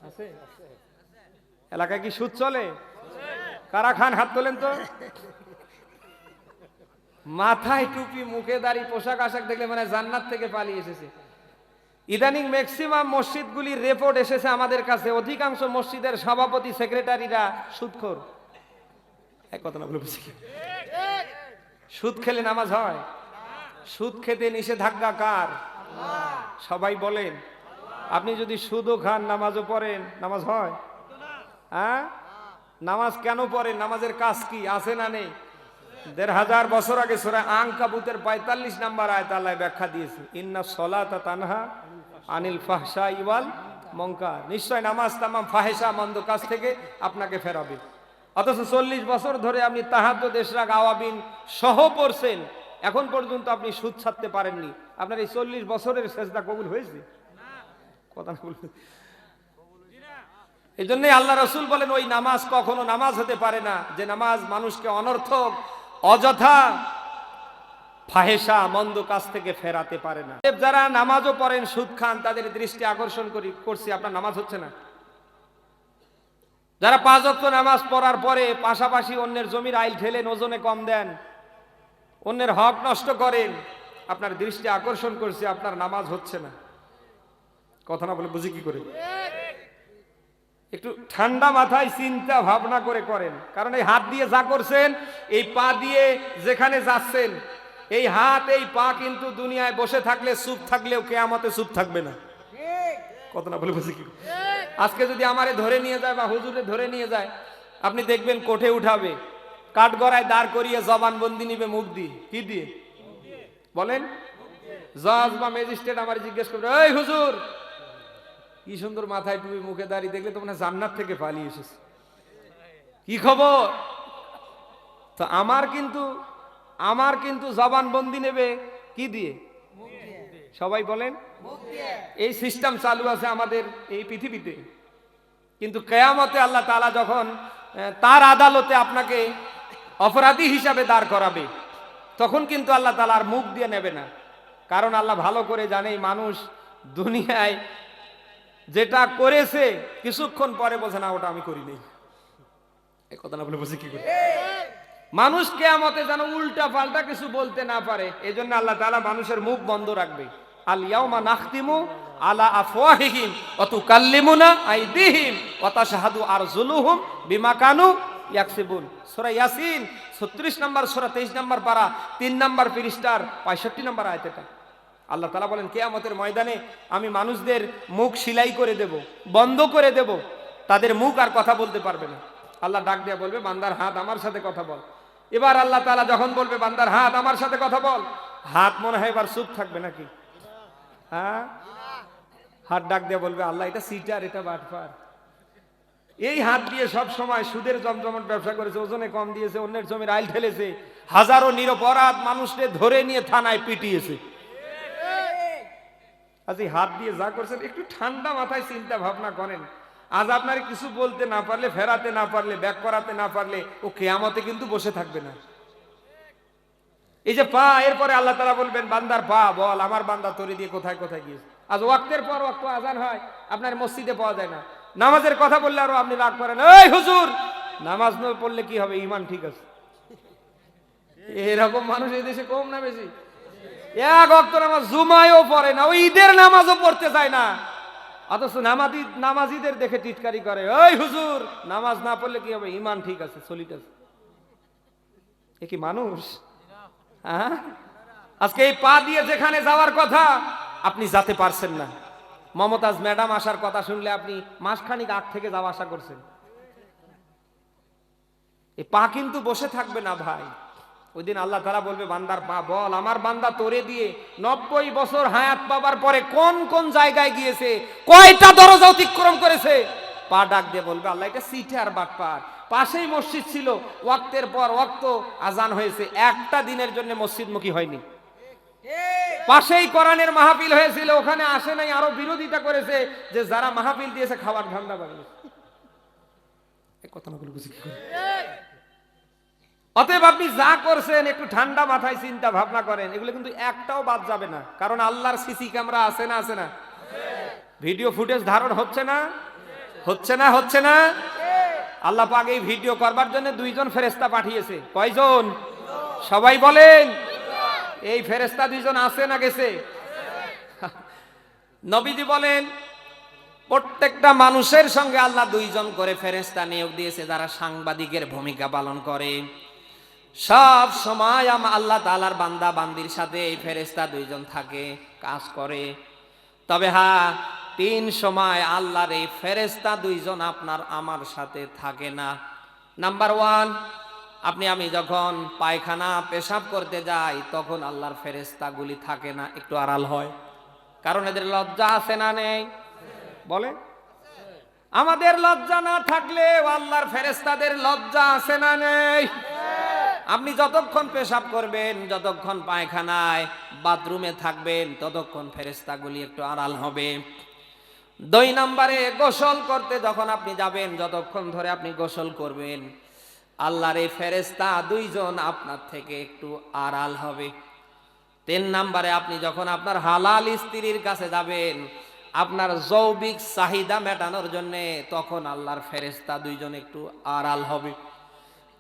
Speaker 1: আছে? এলাকায় কি সুদ চলে? কারা খান হাত তোলেন তো। মাথায় টুপি, মুখে দাড়ি, পোশাক আশাক দেখলে মানে জান্নাত থেকে পালিয়ে এসেছে। ইদানিং ম্যাক্সিমাম মসজিদগুলির রিপোর্ট এসেছে আমাদের কাছে, অধিকাংশ মসজিদের সভাপতি সেক্রেটারিরা সুদখোর। এক কথা না বলে বুঝি, সুদ খেলে নামাজ হয়? সুদ খেতে নিষেধাজ্ঞা কার? সবাই বলেন। আপনি যদি সুদও খান, নামাজও পড়েন, নামাজ হয়? হ্যাঁ, নামাজ কেন পড়েন? নামাজের কাজ কি আছে না নেই? ১৫০০ বছর আগে সূরা আনকাবুতের ৪৫ নম্বর আয়াত আল্লাহ ব্যাখ্যা দিয়েছে, ইন্না সলাতা তানহা আনিল ফাহশাই ওয়াল মুনকার, নিশ্চয় নামাজ তামাম ফাহেসা মন্দ কাজ থেকে আপনাকে ফেরাবে। অথচ ৪০ বছর ধরে আপনি তাহাজ্জুদ, ইশরাক, আওয়াবিন সহ পড়ছেন, এখন পর্যন্ত আপনি সুদ ছাড়তে পারেননি। আপনার এই ৪০ বছরের সেজদা কবুল হয়েছে? কথা না বলবেন। এই জন্যই আল্লাহ রাসূল বলেন, ওই নামাজ কখনো নামাজ হতে পারে না যে নামাজ মানুষকে অনর্থক, অযথা ফাহেসা মন্দ কাজ থেকে ফেরাতে পারে না। যারা নামাজও পড়েন, সুদ খান, তাদের দৃষ্টি আকর্ষণ করছি, আপনার নামাজ হচ্ছে না। যারা ৫ ওয়াক্ত নামাজ পড়ার পরে পাশাপাশি অন্যের জমির আইল ঠেলেন, ওজনে কম দেন, অন্যের হক নষ্ট করেন, আপনার দৃষ্টি আকর্ষণ করছে, আপনার নামাজ হচ্ছে না। কথা না বলে বুঝি কি করে? একটু ঠান্ডা মাথায় চিন্তা ভাবনা করে করেন। কারণ এই হাত দিয়ে যা করছেন, এই পা দিয়ে যেখানে যাচ্ছেন, এই হাত এই পা কিন্তু দুনিয়ায় বসে থাকলে, চুপ থাকলেও কিয়ামতে চুপ থাকবে না। কথা না বলে বুঝি কি? আজকে যদি আমারে ধরে নিয়ে যায় বা হুজুরে ধরে নিয়ে যায়, আপনি দেখবেন কোঠে উঠাবে, কাঠগড়ায় দাঁড় করিয়ে জবানবন্দি নিবে, মুখ দিয়ে। কি দিয়ে বলেন? জজ বা ম্যাজিস্ট্রেট আমার জিজ্ঞেস করবে, এই হুজুর, কি সুন্দর মাথায় টুপি, মুখে দাঁড়িয়ে, দেখলে তো মানে জান্নাত থেকে পালিয়ে এসেছে, কি খবর? তো আমার কিন্তু জবানবন্দি নেবে কি দিয়ে? সবাই বলেন। এই সিস্টেম চালু আছে আমাদের এই পৃথিবীতে। কিন্তু কিয়ামতে আল্লাহ তাআলা যখন তার আদালতে আপনাকে অপরাধী হিসাবে দাঁড় করাবে, তখন কিন্তু আল্লাহ তাআলা আর মুখ দিয়ে নেবে না। কারণ আল্লাহ ভালো করে জানে মানুষ দুনিয়ায় যেটা করেছে কিছুক্ষণ পরে বোঝে না, ওটা আমি করিনি। এই কথা না বলে বুঝি কি করে? মানুষ কিয়ামতে যেন উল্টা পাল্টা কিছু বলতে না পারে, এই জন্য আল্লাহ তাআলা মানুষের মুখ বন্ধ রাখবে। আল ইয়াউমা নাখতিমু আলা আফওয়াহিহিম ওয়া তুকাল্লিমুনা আইদিহিম ওয়া তাশহাদু আরজুলুহুম বিমা কানু ইয়াকসিবুন। সূরা ইয়াসিন ৩৬ নম্বর সূরা, ২৩ নম্বর পারা, ৩ নম্বর পৃষ্ঠার ৬৫ নম্বর আয়াত। এটা আল্লাহ তাআলা বলেন, কিয়ামতের ময়দানে আমি মানুষদের মুখ সিলাই করে দেব, বন্ধ করে দেব, তাদের মুখ আর কথা বলতে পারবে না। আল্লাহ ডাক দিয়ে বলবে, বান্দার হাত আমার সাথে কথা বল। এবার আল্লাহ তাআলা যখন বলবে, বান্দার হাত আমার সাথে কথা বল, হাত মনে হয় এবার চুপ থাকবে নাকি? হ্যাঁ, হাত ডাক দিয়ে বলবে, আল্লাহ এটা সিটার, এটা বাটপার, এই হাত দিয়ে সব সময় সুদের জমজমাট ব্যবসা করেছে, ওজনে কম দিয়েছে, অন্যের জমির আইল ঠেলেছে, হাজারো নিরপরাধ মানুষকে ধরে নিয়ে থানায় পিটিয়েছে। আজ এই হাত দিয়ে যা করছেন, একটু ঠান্ডা মাথায় চিন্তা ভাবনা করেন। আজ আপনার কিছু বলতে না পারলে, ফেরাতে না পারলে, ব্যাক করাতে না পারলে, ও কিয়ামতে কিন্তু বসে থাকবে না। এই যে পা, এরপরে আল্লাহ তাআলা বলবেন বান্দার পা বল আমার বান্দা তোরে দিয়ে কোথায় কোথায় গিয়েছে। আজ ওয়াক্তের পর ওয়াক্ত আজান হয়, আপনার মসজিদে পাওয়া যায় না। নামাজের কথা বললে আরো আপনি রাগ করেন, এই হুজুর নামাজ না পড়লে কি হবে, ঈমান ঠিক আছে। এরকম মানুষ এই দেশে কম না বেশি? এক ওয়াক্ত নামাজ জুমায়ও পড়ে না, ওই ঈদের নামাজও পড়তে চায় না, অথচ নামাজিদের দেখে টিটকারি করে, ওই হুজুর নামাজ না পড়লে কি হবে, ঈমান ঠিক আছে, চলিতেছে। এ কি মানুষ? হ্যাঁ, আজকে এই পা দিয়ে যেখানে যাওয়ার কথা আপনি যেতে পারছেন না। মমতাজ ম্যাডাম আসার কথা শুনলে আপনি মাসখানিক আগ থেকে যাওয়া আশা করছেন। এই পা কিন্তু বসে থাকবে না ভাই। ওই দিন আল্লাহ তাআলা বলবে বান্দার পা বল আমার বান্দা তোরে দিয়ে 90 বছর হায়াত পাবার পরে কোন কোন জায়গায় গিয়েছে, কয়টা দরজা অতিক্রম করেছে। পা ডাক দিয়ে বলবে আল্লাহ এটা সিটে আর বাটপার, পাশেই মসজিদ ছিল, ওয়াক্তের পর ওয়াক্ত আজান হয়েছে, একটা দিনের জন্য মসজিদমুখী হয়নি। পাশেই কোরআনের মাহফিল হয়েছিল, ওখানে আসে নাই, আরো বিরোধিতা করেছে যে যারা মাহফিল দিয়েছে খাবার ধান্দা বানিয়েছে। এই কথা না বলে বুঝি কি করে? অতএব আপনি যা করছেন একটু ঠান্ডা মাথায় চিন্তা ভাবনা করেন, এগুলো কিন্তু একটাও বাদ যাবে না। কারণ আল্লাহর সিসি ক্যামেরা আছে না, আছে না? ভিডিও ফুটেজ ধারণ হচ্ছে না, হচ্ছে না, হচ্ছে না? আল্লাহ পাক এই ভিডিও করবার জন্য 2 জন ফেরেশতা পাঠিয়েছে। কয়জন? সবাই বলেন। এই ফেরেশতা 2 জন আছে না গেছে? নবীজি বলেন প্রত্যেকটা মানুষের সঙ্গে আল্লাহ 2 জন করে ফেরেশতা নিয়োগ দিয়েছে যারা সাংবাদিকের ভূমিকা পালন করে। সব সময় আল্লাহ তাআলার বান্দা বান্দির সাথে এই ফেরেশতা 2 জন থাকে, কাজ করে। তবে হ্যাঁ, 3 সময় আল্লাহর এই ফেরেশতা 2 জন আপনার আমার সাথে থাকে না। নাম্বার 1, আপনি আমি যখন পায়খানা পেশাব করতে যাই তখন আল্লাহর ফেরেশতাগুলি থাকে না, একটু আড়াল হয়। কারণ এদের লজ্জা আছে না নেই? বলে আমাদের লজ্জা না থাকলে আল্লাহর ফেরেশতাদের লজ্জা আছে না নেই? আপনি যতক্ষণ পেশাব করবেন, যতক্ষণ পায়খানায় বাথরুমে থাকবেন, ততক্ষণ ফেরেশতাগুলি একটু আড়াল হবে। 2 নম্বরে গোসল করতে যখন আপনি যাবেন, যতক্ষণ ধরে আপনি গোসল করবেন, আল্লাহর এই ফেরেশতা 2 জন আপনার থেকে একটু আড়াল হবে। 3 নম্বরে আপনি যখন আপনার হালাল স্ত্রীর কাছে যাবেন, আপনার যৌবিক চাহিদা মেটানোর জন্য, তখন আল্লাহর ফেরেশতা 2 জন একটু আড়াল হবে।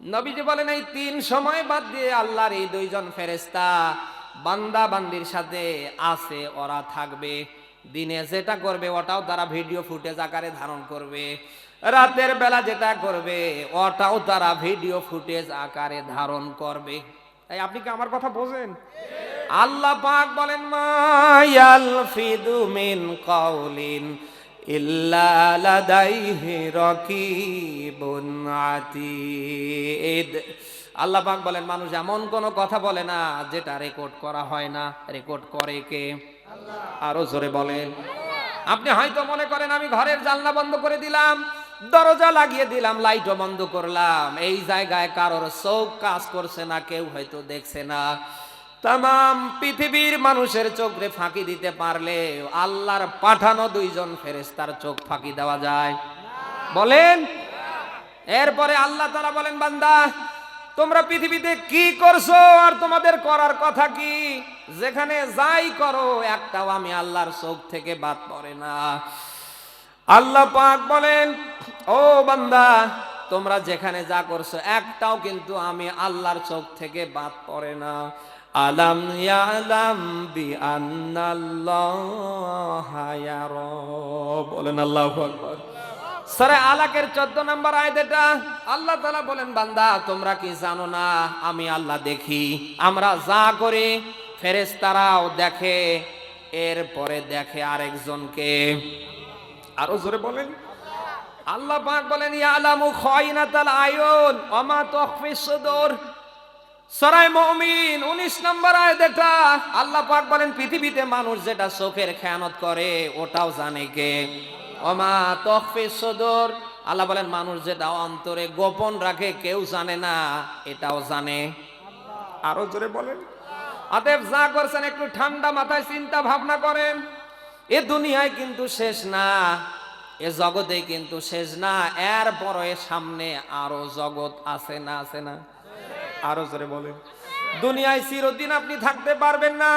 Speaker 1: নবীজি বলেন এই 3 সময় বাদ দিয়ে আল্লাহর এই 2 জন ফেরেশতা বান্দা বান্দির সাথে আছে, ওরা থাকবে। দিনে যেটা করবে ওটাও তারা ভিডিও ফুটেজ আকারে ধারণ করবে, রাতের বেলা যেটা করবে ওটাও তারা ভিডিও ফুটেজ আকারে ধারণ করবে। তাই আপনি কি আমার কথা বোঝেন? আল্লাহ পাক বলেন মায়ালফিদু মিন কাউলিন ইল্লা লাদাইহি রাকিবুন আতীদ। আল্লাহ পাক বলেন মানুষ এমন কোন কথা বলে না যেটা রেকর্ড করা হয় না। রেকর্ড করে কে? আল্লাহ। আরো জোরে বলেন। আপনি হয়তো মনে করেন আমি ঘরের জানলা বন্ধ করে দিলাম, দরজা লাগিয়ে দিলাম, লাইটও বন্ধ করলাম, এই জায়গায় কারোর চোখ কাজ করছে না, কেউ হয়তো দেখছে না। তামাম পৃথিবীর মানুষের চোখে ফাঁকি দিতে পারলে আল্লাহর পাঠানো 2 জন ফেরেশতার চোখ ফাঁকি দেওয়া যায়? বলেন। এরপরে আল্লাহ তাআলা বলেন বান্দা তোমরা পৃথিবীতে কি করছো আর তোমাদের করার কথা কি? যেখানে যাই করো একটাও আমি আল্লাহর চোখ থেকে বাদ পড়ে না। আল্লাহ পাক বলেন ও বান্দা তোমরা যেখানে যা করছো একটাও কিন্তু আমি আল্লাহর চোখ থেকে বাদ পড়ে না। আলাম ইয়ালাম বিআন্নাল্লাহা ইয়ারা। বলেন আল্লাহু আকবার। সূরা আলাকের 14 নম্বর আয়াত এটা। আল্লাহ তাআলা বলেন বান্দা তোমরা কি জানো না আমি আল্লাহ দেখি, আমরা যা করি ফেরেশতারাও দেখে, এরপরে দেখে আরেকজনকে। আরো জোরে বলেন। আল্লাহ পাক বলেন ইয়ালামু খায়িনাতাল আয়ুন ওয়া মা তুখফিস সুদূর। সূরা মুমিন 19 নম্বর আয়াত এটা। আল্লাহ পাক বলেন পৃথিবীতে মানুষ যেটা চোখের খেয়ানত করে ওটাও জানে কে? ওয়া মা তুখফিস সুদূর। আল্লাহ বলেন মানুষ যেটা অন্তরে গোপন রাখে কেউ জানে না, এটাও জানে আল্লাহ। আরো জোরে বলেন। অতএব যা করছেন একটু ঠান্ডা মাথায় চিন্তা ভাবনা করেন। এ দুনিয়ায় কিন্তু শেষ না, এ জগতে কিন্তু শেষ না, এরপরে সামনে আরো জগৎ আছে না, আছে না? আরো জোরে বলেন। দুনিয়ায় চিরদিন আপনি থাকতে পারবেন না,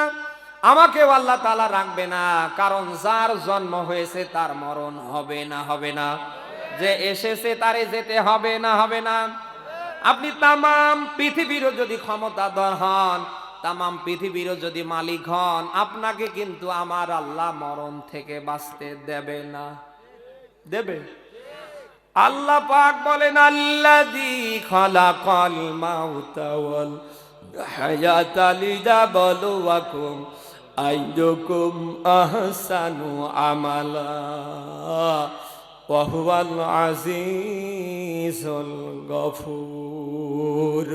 Speaker 1: আমাকেও আল্লাহ তাআলা রাখবে না, কারণ যার জন্ম হয়েছে তার মরণ হবে না হবে না, যে এসেছে তারে যেতে হবে না হবে না। আপনি তামাম পৃথিবীরও যদি ক্ষমতাধর হন, তামাম পৃথিবীরও যদি মালিক হন, আপনাকে কিন্তু আমার আল্লাহ মরণ থেকে বাঁচতে দেবে না। দেবে? আল্লাহ পাক বলেন আল্লাযী খালাকাল মাউতা ওয়াল হায়াতা লিয়াবলুয়াকুম আইয়ুকুম আহসানু আমালা ওয়া হুয়াল আজিজুল গফুর।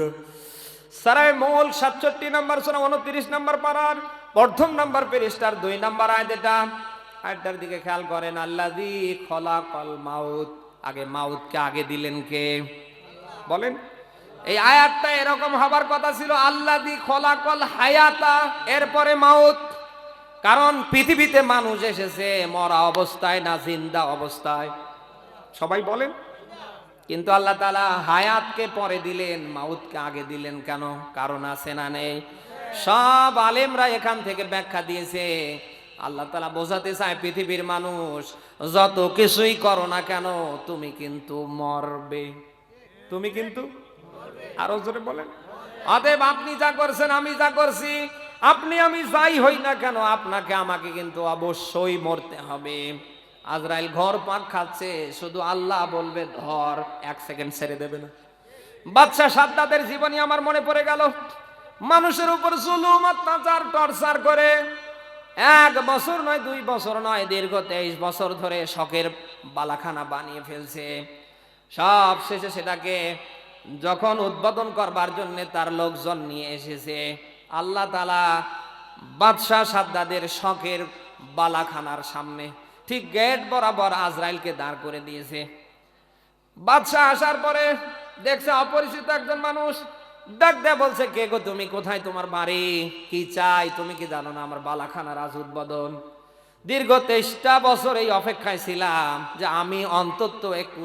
Speaker 1: সূরা মূল 67 নম্বর সূরা 29 নম্বর পারার প্রথম নম্বর পৃষ্ঠার 2 নম্বর আয়াত। এটা আয়াতটার দিকে খেয়াল করেন। আল্লাযী খালাকাল মাউত, আগে মাউতকে আগে দিলেন কে বলেন? এই আয়াতটা এরকম হবার কথা ছিল আল্লাযী খালাকাল হায়াতা, এরপরে মাউত। কারণ পৃথিবীতে মানুষ এসেছে মরা অবস্থায় না জিন্দা অবস্থায়? সবাই বলেন। কিন্তু আল্লাহ তাআলা হায়াতকে পরে দিলেন, মাউতকে আগে দিলেন কেন? কারণ আছে না নেই? সব আলেমরা এখান থেকে ব্যাখ্যা দিয়েছে। আল্লাহ তাআলা বোঝাতে চায় পৃথিবীর মানুষ যত কিছুই করো না কেন তুমি কিন্তু মরবে, তুমি কিন্তু। আরো জোরে বলেন। অতএব আপনি যা করছেন আমি যা করছি, আপনি আমি যাই হই না কেন, আপনাকে আমাকে কিন্তু অবশ্যই মরতে হবে। আজরাইল ঘর পাক খাচ্ছে, শুধু আল্লাহ বলবে ধর, 1 সেকেন্ড ছেড়ে দেবে না। বাদশা সাদ্দাদের জীবনী আমার মনে পড়ে গেল। মানুষের উপর জুলুম অত্যাচার টর্চার করে 1 বছর নয় 2 বছর নয়, দীর্ঘ 23 বছর ধরে শখের বালাখানা বানিয়ে ফেলছে। সব শেষে সেটাকে যখন উদ্বোধন করবার জন্য তার লোকজন নিয়ে এসেছে, আল্লাহ তাআলা বাদশা সাদ্দাদের শখের বালাখানার সামনে ঠিক গেট বরাবর আজরাইলকে দাঁড় করে দিয়েছে। বাদশা আসার পরে দেখছে অপরিচিত একজন মানুষ, ডাক দেয়া বলছে, কে গো তুমি? কোথায় তোমার বাড়ি? কি চাই? তুমি কি জানো না আমার বালাখানার আজ উদ্বোধন? দীর্ঘ 23টা বছর এই অপেক্ষায় ছিলাম যে আমি অন্তত একটু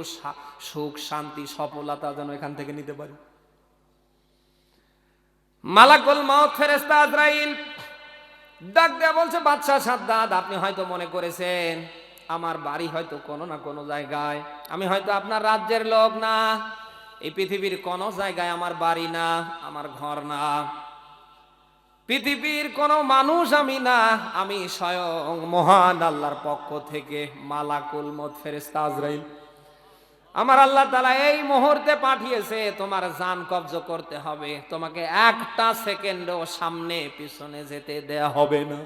Speaker 1: সুখ শান্তি সফলতা যেন এখান থেকে নিতে পারি। মালাকুল মউত ফেরেশতা আজরাইল ডাক দেয়া বলছে, বাদশা সাদ্দাত, আপনি হয়তো মনে করেছেন আমার বাড়ি হয়তো কোনো না কোনো জায়গায়, আমি হয়তো আপনার রাজ্যের লোক না, এই পৃথিবীর কোনো জায়গায় আমার বাড়ি না, আমার ঘর না, পৃথিবীর কোনো মানুষ আমি না, আমি স্বয়ং মহান আল্লাহর পক্ষ থেকে মালাকুল মউত ফেরেশতা আজরাইল। আমার আল্লাহ তাআলা এই মুহূর্তে পাঠিয়েছে, তোমার জান কবজ করতে হবে, তোমাকে 1টা সেকেন্ডও সামনে পিছনে যেতে দেয়া হবে না।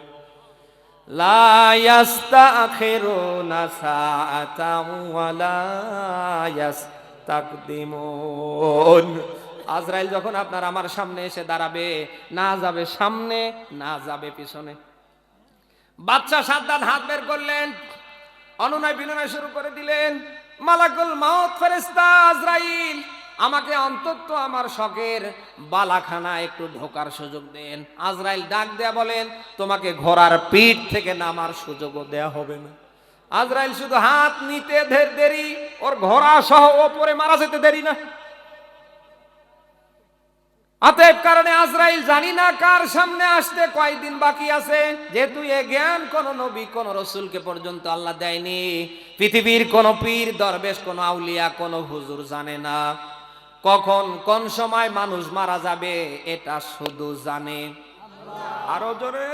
Speaker 1: লা ইস্তাখিরুনা সাআতাও ওয়া লা ইস্তাকদিমুন। আজরাইল যখন আপনার আমার সামনে এসে দাঁড়াবে, না যাবে সামনে না যাবে পিছনে। বাদশা সাদ্দাত হাত বের করলেন, অনুনয় বিনয় শুরু করে দিলেন, মালাকুল মউত ফেরেশতা আজরাইল, আমাকে অন্তত আমার শখের বালাখানা একটু ঢোকার সুযোগ দেন। আজরাইল ডাক দেয়া বলেন, তোমাকে ঘোড়ার পিঠ থেকে নামার সুযোগও দেয়া হবে না। আজরাইল শুধু হাত নিতে দেরি, ওর ঘোড়া সহ ওপরে মারা যেতে দেরি না। অতএব কারণে আজরাইল জানি না কার সামনে আসতে কয়দিন বাকি আছে, যেহেতু এ জ্ঞান কোন নবী কোন রসুলকে পর্যন্ত আল্লাহ দেয়নি, পৃথিবীর কোন পীর দরবেশ কোন আউলিয়া কোন হুজুর জানে না কখন কোন সময় মানুষ মারা যাবে, এটা শুধু জানে আল্লাহ। আরো জোরে,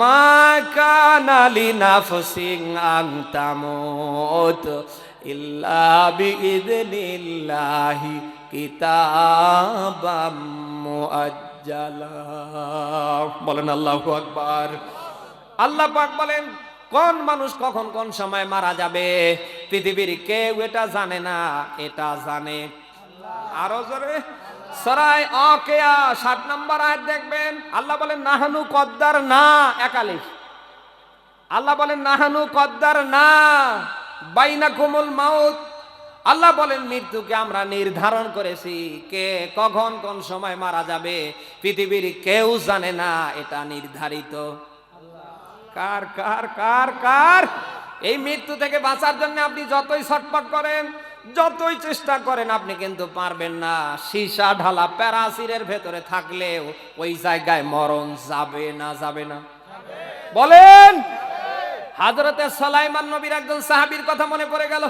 Speaker 1: মা কানা লিনাফসিন আন তামুত ইল্লা বিইذনিল্লাহি কিতাবাম মুআজ্জালা। বলেন আল্লাহু আকবার। আল্লাহ পাক বলেন, কোন মানুষ কখন কোন সময় মারা যাবে পৃথিবীর কেউ এটা জানে না, এটা জানে আল্লাহ। আরো জোরে, সূরা ওয়াকিয়া 7 নম্বর আয়াত দেখবেন, আল্লাহ বলেন নাহনু কদ্দারনা, একালিফ। আল্লাহ বলেন নাহনু কদ্দারনা বাইনাকুমুল মাউত। আল্লাহ বলেন মৃত্যুকে আমরা নির্ধারণ করেছি, কে কখন কোন সময় মারা যাবে পৃথিবীর কেউ জানে না, এটা নির্ধারিত কার কার কার কার। এই মৃত্যু থেকে বাঁচার জন্য আপনি যতই ছটফট করেন, যতই চেষ্টা করেন আপনি কিন্তু পারবেন না। সীসা ঢালা প্যারাসিরের ভেতরে থাকলেও ওই জায়গায় মরণ যাবে না, যাবে না? বলেন। হযরতে সুলাইমান নবীর একজন সাহাবীর কথা মনে পড়ে গেল।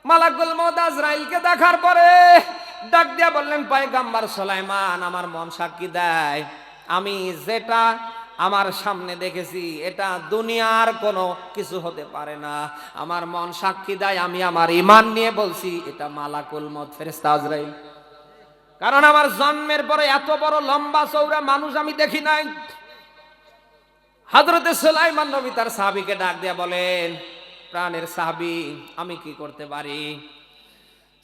Speaker 1: মালাকুল মউত আজরাইলকে দেখার পরে ডাক দিয়া বললেন, পয়গম্বর সুলাইমান, আমার মন সাক্ষী দেয় আমি যেটা আমার সামনে দেখেছি এটা দুনিয়ার কোনো কিছু হতে পারে না। আমার মন সাক্ষী দেয়, আমি আমার ঈমান নিয়ে বলছি এটা মালাকুল মউত ফেরেশতা আজরাইল। কারণ আমার জন্মের পরে এত বড় লম্বা চওড়া মানুষ আমি দেখি নাই। হযরতে সুলাইমান নবী তার সাহাবীকে ডাক দিয়া বলেন, প্রাণের সাহাবী, আমি কি করতে পারি?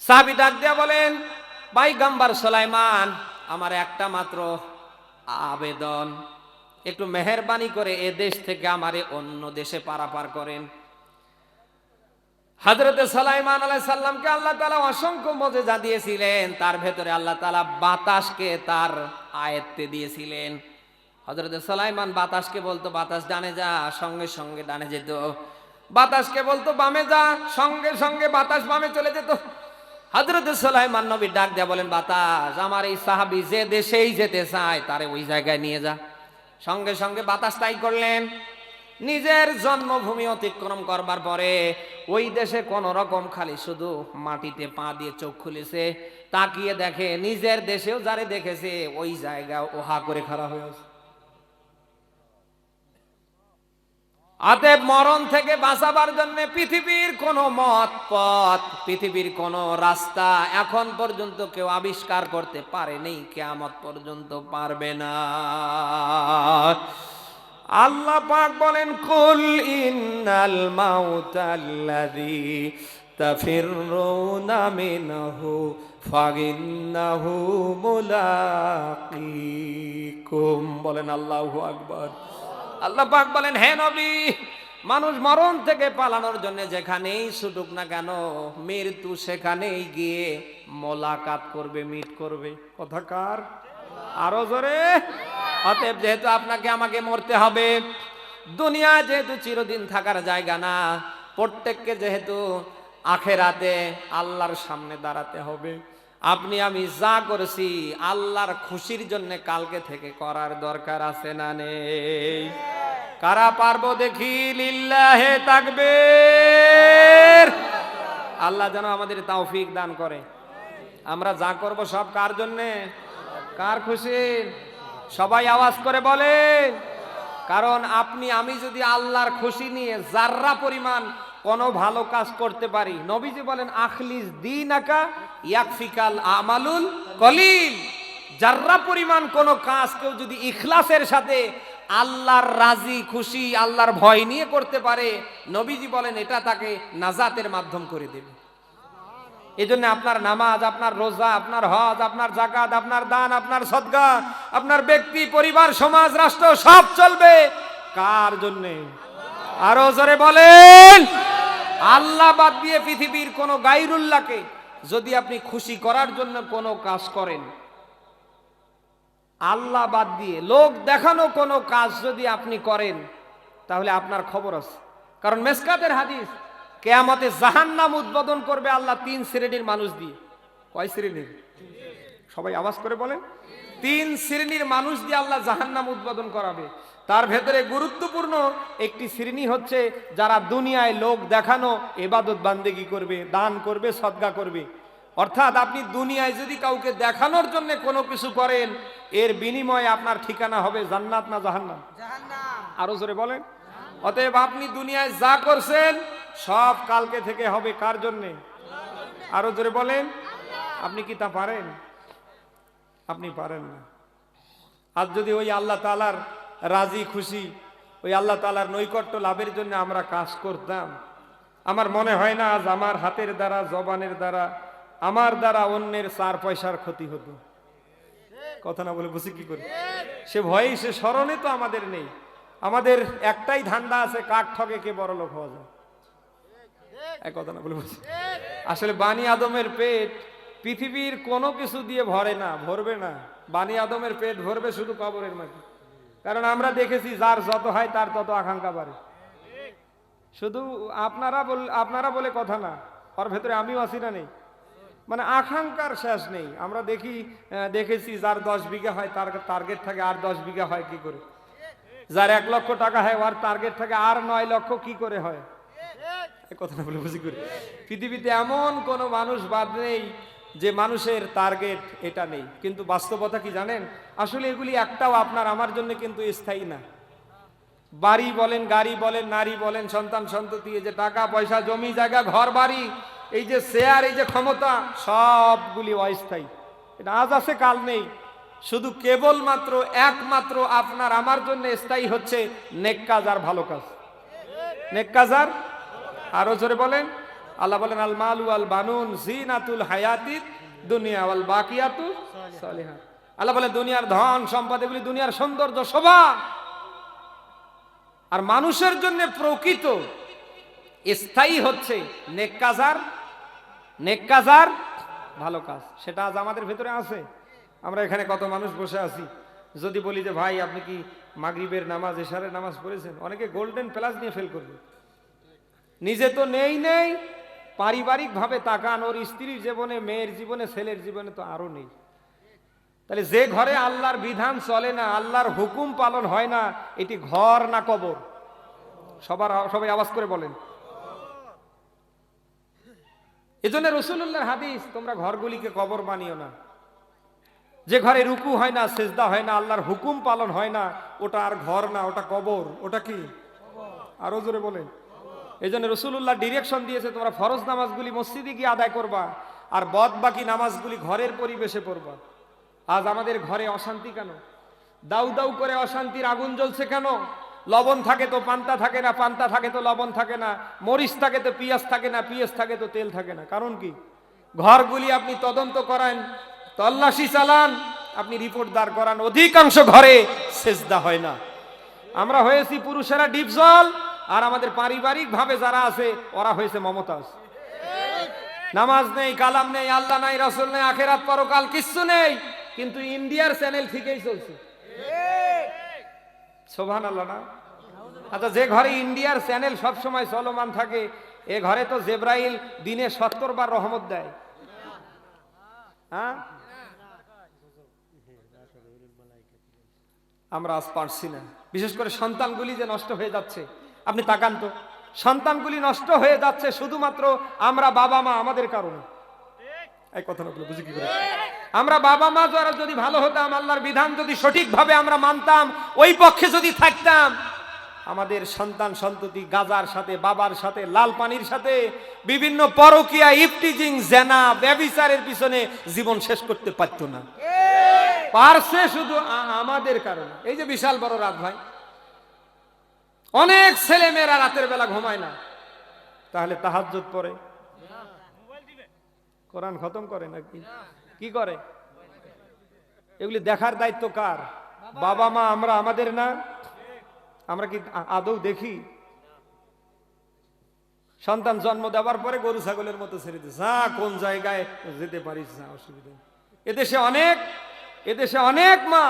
Speaker 1: সাহাবী ডাক দিয়া বলেন, পয়গম্বর সুলাইমান, আমার একটা মাত্র আবেদন, একটু মেহেরবানি করে এ দেশ থেকে আমারে অন্য দেশে পারাপার করেন। হযরতে সুলাইমান আলাইহিস সালামকে আল্লাহ তাআলা অসংখ্য মুজিজা দিয়েছিলেন, তার ভেতরে আল্লাহ তাআলা বাতাসকে তার আয়ত্তে দিয়েছিলেন। হযরতে সুলাইমান বাতাসকে বলতো বাতাস ডানে যা, সঙ্গে সঙ্গে ডানে যেত। বাতাসকে বলতো বামে যা, সঙ্গে সঙ্গে বাতাস বামে চলে যেত। হযরতে সুলাইমান নবী ডাক দেয়া বলেন, বাতাস, আমার এই সাহাবী যে দেশেই যেতে চায় তারে ওই জায়গায় নিয়ে যা। সঙ্গে সঙ্গে বাতাস তাই করলেন। নিজের জন্মভূমি অতিক্রম করবার পরে ওই দেশে কোন রকম খালি শুধু মাটিতে পা দিয়ে চোখ খুলেছে, তাকিয়ে দেখে নিজের দেশেও যারে দেখেছে ওই জায়গা ওহা করে খাড়া হয়ে আছে। অতএব মরণ থেকে বাঁচাবার জন্য পৃথিবীর কোন মত পথ, পৃথিবীর কোন রাস্তা এখন পর্যন্ত কেউ আবিষ্কার করতে পারেনি, কিয়ামত পর্যন্ত পারবে না। আল্লাহ পাক বলেন, কুল ইন্নাল মাউতাল্লাযী তাফিরুনা মিনহু ফাইন্নাহু মুলাকীকুম। বলেন আল্লাহু আকবার। আল্লাহ পাক বলেন, হে নবী, মানুষ মরণ থেকে পালানোর জন্য যেখানেই ছুটুক না কেন মৃত্যু সেখানেই গিয়ে মোলাকাত করবে, মিট করবে। কথা কার? আরো জোরে। অতএব যেহেতু আপনাকে আমাকে মরতে হবে, দুনিয়া যেহেতু চিরদিন থাকার জায়গা না, প্রত্যেককে যেহেতু আখেরাতে আল্লাহর সামনে দাঁড়াতে হবে, আপনি আমি যা করেছি আল্লাহর খুশির জন্য কালকে থেকে করার দরকার আছে না নেই? কারা পারবো দেখি? লিল্লাহে তাকবীর। আল্লাহ যেন আমাদের তৌফিক দান করে। আমরা যা করব সব কার জন্য? কার খুশি? সবাই আওয়াজ করে বলে। কারণ আপনি আমি যদি আল্লাহর খুশি নিয়ে যাররা পরিমাণ কোন ভালো কাজ করতে পারি, নবীজি বলেন, আখলিস দীনাকা ইয়াকফিকাল আমালুল কলিল। যাররা পরিমাণ কোন কাজ কেউ যদি ইখলাসের সাথে আল্লাহর রাজি খুশি আল্লাহর ভয় নিয়ে করতে পারে, নবীজি বলেন এটা তাকে নাজাতের মাধ্যম করে দেবে। এজন্য আপনার নামাজ, আপনার রোজা, আপনার হজ, আপনার যাকাত, আপনার দান, আপনার সদকা, আপনার ব্যক্তি, পরিবার, সমাজ, রাষ্ট্র সব চলবে কার জন্যে? আরো জোরে বলেন। আল্লাহ বাদ দিয়ে পৃথিবীর কোন গায়রুল্লাহকে যদি আপনি খুশি করার জন্য কোনো কাজ করেন, আল্লাহ বাদ দিয়ে লোক দেখানো কোনো কাজ যদি আপনি করেন, তাহলে আপনার খবর আছে। কারণ মেসকাতের হাদিস, কিয়ামতে জাহান্নাম উদ্বোধন করবে আল্লাহ 3 শ্রেণীর মানুষ দিয়ে। কয় শ্রেণীর? সবাই আওয়াজ করে বলেন। 3 শ্রেণীর মানুষ দিয়ে আল্লাহ জাহান্নাম উদ্বোধন করাবে। তার ভেতরে গুরুত্বপূর্ণ একটি শ্রেণী হচ্ছে যারা দুনিয়ায় লোক দেখানো ইবাদত বান্দেগি করবে, দান করবে, সদকা করবে। অর্থাৎ আপনি দুনিয়ায় যদি কাউকে দেখানোর জন্য কোনো কিছু করেন, এর বিনিময়ে আপনার ঠিকানা হবে জান্নাত না জাহান্নাম? জাহান্নাম। আরো জোরে বলেন। অতএব আপনি দুনিয়ায় যা করছেন সব কালকে থেকে হবে কার জন্যে? আরো জোরে বলেন। আপনি কি তা পারেন? আপনি পারেন না। আজ যদি ওই আল্লাহ তাআলার রাজি খুশি, ওই আল্লাহ তাআলার নৈকট্য লাভের জন্য আমরা কাজ করতাম, আমার মনে হয় না আজ আমার হাতের দ্বারা, জবানের দ্বারা, আমার দ্বারা অন্যের 4 পয়সার ক্ষতি হতো। কথা না বলে বুঝি কি করে? সে ভয়ে, সে স্মরণে তো আমাদের নেই। আমাদের একটাই ধান্দা আছে, কাক ঠকে কে বড় লোক হওয়া যায়। এক কথা না বলে বুঝি। আসলে বানি আদমের পেট পৃথিবীর কোনো কিছু দিয়ে ভরে না, ভরবে না। বানি আদমের পেট ভরবে শুধু কবরের মাটি। কারণ আমরা দেখেছি যার যত হয় তার তত আকাঙ্ক্ষা বাড়ে। শুধু আপনারা বলে কথা না,
Speaker 2: ওর ভেতরে আমিও আছি না নেই? মানে আকাঙ্ক্ষার শেষ নেই। আমরা দেখেছি যার 10 বিঘা হয় তার টার্গেট থাকে আর 10 বিঘা হয় কি করে, যার 1 লক্ষ টাকা হয় ওর টার্গেট থাকে আর 9 লক্ষ কি করে হয়। এই কথাটা বলে বুঝি করে পৃথিবীতে এমন কোন মানুষ বাদ নেই যে মানুষের টার্গেট এটা নেই। কিন্তু বাস্তবতা কি জানেন, আসলে এগুলি একটাও আপনার আমার জন্য কিন্তু স্থায়ী না। বাড়ি বলেন, গাড়ি বলেন, নারী বলেন, সন্তান সন্ততি, এই যে টাকা পয়সা, জমি জায়গা, ঘর বাড়ি, এই যে শেয়ার, এই যে ক্ষমতা, সবগুলি অস্থায়ী। এটা আজ আছে কাল নেই। শুধু কেবলমাত্র একমাত্র আপনার আমার জন্য স্থায়ী হচ্ছে নেক কাজ আর ভালো কাজ। নেক কাজ আর, আরো জোরে বলেন। আল্লাহ বলেন আল মালু আল বানুন জিনাতুল হায়াতিদ দুনিয়া ওয়াল বাকিয়াতু সালিহাত। আল্লাহ বলেন দুনিয়ার ধন সম্পদ এগুলি দুনিয়ার সৌন্দর্য শোভা, আর মানুষের জন্য প্রকৃত স্থায়ী হচ্ছে নেক কাজ আর ভালো কাজ। সেটা আজ আমাদের ভেতরে আছে। আমরা এখানে কত মানুষ বসে আছি, যদি বলি যে ভাই আপনি কি মাগরিবের নামাজ এশারের নামাজ পড়েছেন, অনেকে গোল্ডেন প্লাস নিয়ে ফেল করবে। নিজে তো নেই, পারিবারিক ভাবে তাকান, ওর স্ত্রীর জীবনে, মেয়ের জীবনে, ছেলের জীবনে তো আরো নেই। তাহলে যে ঘরে আল্লাহর বিধান চলে না, আল্লাহর হুকুম পালন হয় না, এটি ঘর না কবর? সবাই আওয়াজ করে বলেন। এজন্য রাসূলুল্লাহর হাদিস, তোমরা ঘরগুলিকে কবর বানিও না। যে ঘরে রুকু হয় না, সেজদা হয় না, আল্লাহর হুকুম পালন হয় না, ওটা আর ঘর না, ওটা কবর। ওটা কি? আরো জোরে বলেন। এই জন্য রাসূলুল্লাহ ডিরেকশন দিয়েছে, তোমরা ফরজ নামাজগুলি মসজিদে গিয়ে আদায় করবা, আর বাদ বাকি নামাজগুলি ঘরের পরিবেশে পড়বা। আজ আমাদের ঘরে অশান্তি কেন? দাউ দাউ করে অশান্তির আগুন জ্বলছে কেন? লবণ থাকে তো পান্তা থাকে না, পান্তা থাকে তো লবণ থাকে না, মরিচ থাকে তো পিঁয়াজ থাকে না, পিঁয়াজ থাকে তো তেল থাকে না। কারণ কি? ঘরগুলি আপনি তদন্ত করেন, তল্লাশি চালান, আপনি রিপোর্ট দাঁড় করান, অধিকাংশ ঘরে সেজদা হয় না। আমরা হয়েছি পুরুষেরা ডিপজল, আর আমাদের পারিবারিক ভাবে যারা আছে ওরা হয়েছে মমতাজ। নামাজ নেই, কালাম নেই, আল্লাহ নাই, রাসূল নেই, আখিরাত পরকাল কিচ্ছু নেই, কিন্তু ইন্ডিয়ার চ্যানেল ঠিকই চলছে। সুবহানাল্লাহ না? আচ্ছা, যে ঘরে ইন্ডিয়ার চ্যানেল সব সময় চলমান থাকে, এ ঘরে তো জিবরাইল দিনে 70 বার রহমত দেয়। হ্যাঁ, আমরা আজ পারছি না। বিশেষ করে সন্তানগুলি যে নষ্ট হয়ে যাচ্ছে, আপনি তাকান তো, সন্তানগুলি নষ্ট হয়ে যাচ্ছে শুধুমাত্র আমরা বাবা মা আমাদের কারণে। এই কথাটা বুঝি কি করে? আমরা বাবা মা যারা যদি ভালো হতাম, আল্লাহর বিধান যদি সঠিকভাবে আমরা মানতাম, ওই পক্ষে যদি থাকতাম, আমাদের সন্তান সন্ততি গাজার সাথে, বাবার সাথে, লাল পানির সাথে, বিভিন্ন পরকীয়া, ইফটিজিং, জেনা, ব্যভিচারের পিছনে জীবন শেষ করতে পারতো না। পারছে শুধু আমাদের কারণে। এই যে বিশাল বড় রাত ভাই, অনেক ছেলে মেয়েরা রাতের বেলা ঘুমায় না, তাহলে তাহাজ্জুদ পড়ে, কোরআন খতম করে নাকি কি করে? এগুলি দেখার দায়িত্ব কার? বাবা মা আমরা, আমাদের না? আমরা কি আদৌ দেখি? সন্তান জন্ম দেওয়ার পরে গরু ছাগলের মতো ছেড়ে দিস, কোন জায়গায় যেতে পারিস না, অসুবিধা। এদেশে অনেক মা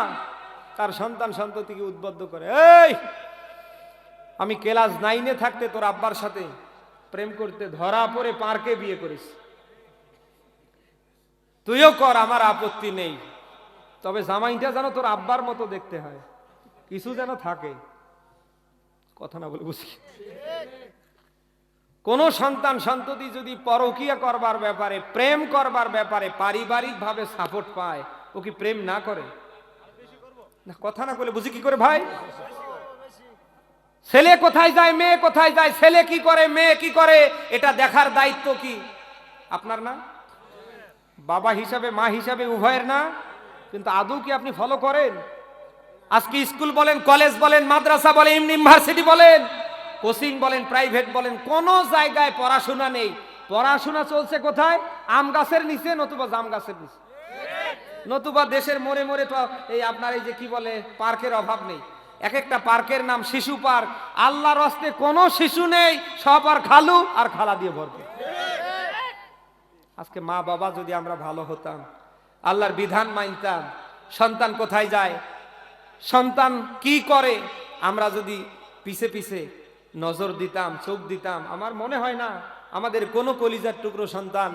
Speaker 2: তার সন্তান সন্ততিকে উদ্বুদ্ধ করে, এই আমি ক্লাস 9-এ থাকতে তোর আব্বার সাথে প্রেম করতে ধরা পড়ে পার্কে বিয়ে করিস, তুইও কর, আমার আপত্তি নেই, তবে জামাইটা যেন তোর আব্বার মতো দেখতে হয়, কিছু যেন থাকে। কথা না বলে বুঝি। কোন সন্তান সন্ততি যদি পরকীয়া করবার ব্যাপারে, প্রেম করবার ব্যাপারে পারিবারিক ভাবে সাপোর্ট পায়, ও কি প্রেম না করে? না, কথা না বলে বুঝি কি করে ভাই? ছেলে কোথায় যায়, মেয়ে কোথায় যায়, ছেলে কি করে, মেয়ে কি করে, এটা দেখার দায়িত্ব কি আপনার না? বাবা হিসাবে, মা হিসাবে উভয়ের না? কিন্তু আদৌ কি আপনি ফলো করেন? আজকে স্কুল বলেন, কলেজ বলেন, মাদ্রাসা বলেন, ইউনিভার্সিটি বলেন, কোচিং বলেন, প্রাইভেট বলেন, কোন জায়গায় পড়াশোনা নেই। পড়াশোনা চলছে কোথায়? আম গাছের নিচে, নতুবা জাম গাছের নিচে, নতুবা দেশের মোড়ে মোড়ে তো এই আপনার এই যে কি বলে পার্কের অভাব নেই। এক একটা পার্কের নাম শিশু পার্ক, আল্লাহর হস্তে কোনো শিশু নেই, সব আর খালু আর খালা দিয়ে ভরপুর। আজকে মা বাবা যদি আমরা ভালো হতাম, আল্লাহর বিধান মানতাম, সন্তান কোথায় যায়, সন্তান কি করে, আমরা যদি পিছে পিছে নজর দিতাম, চোখ দিতাম, আমার মনে হয় না আমাদের কোনো কলিজার টুকরো সন্তান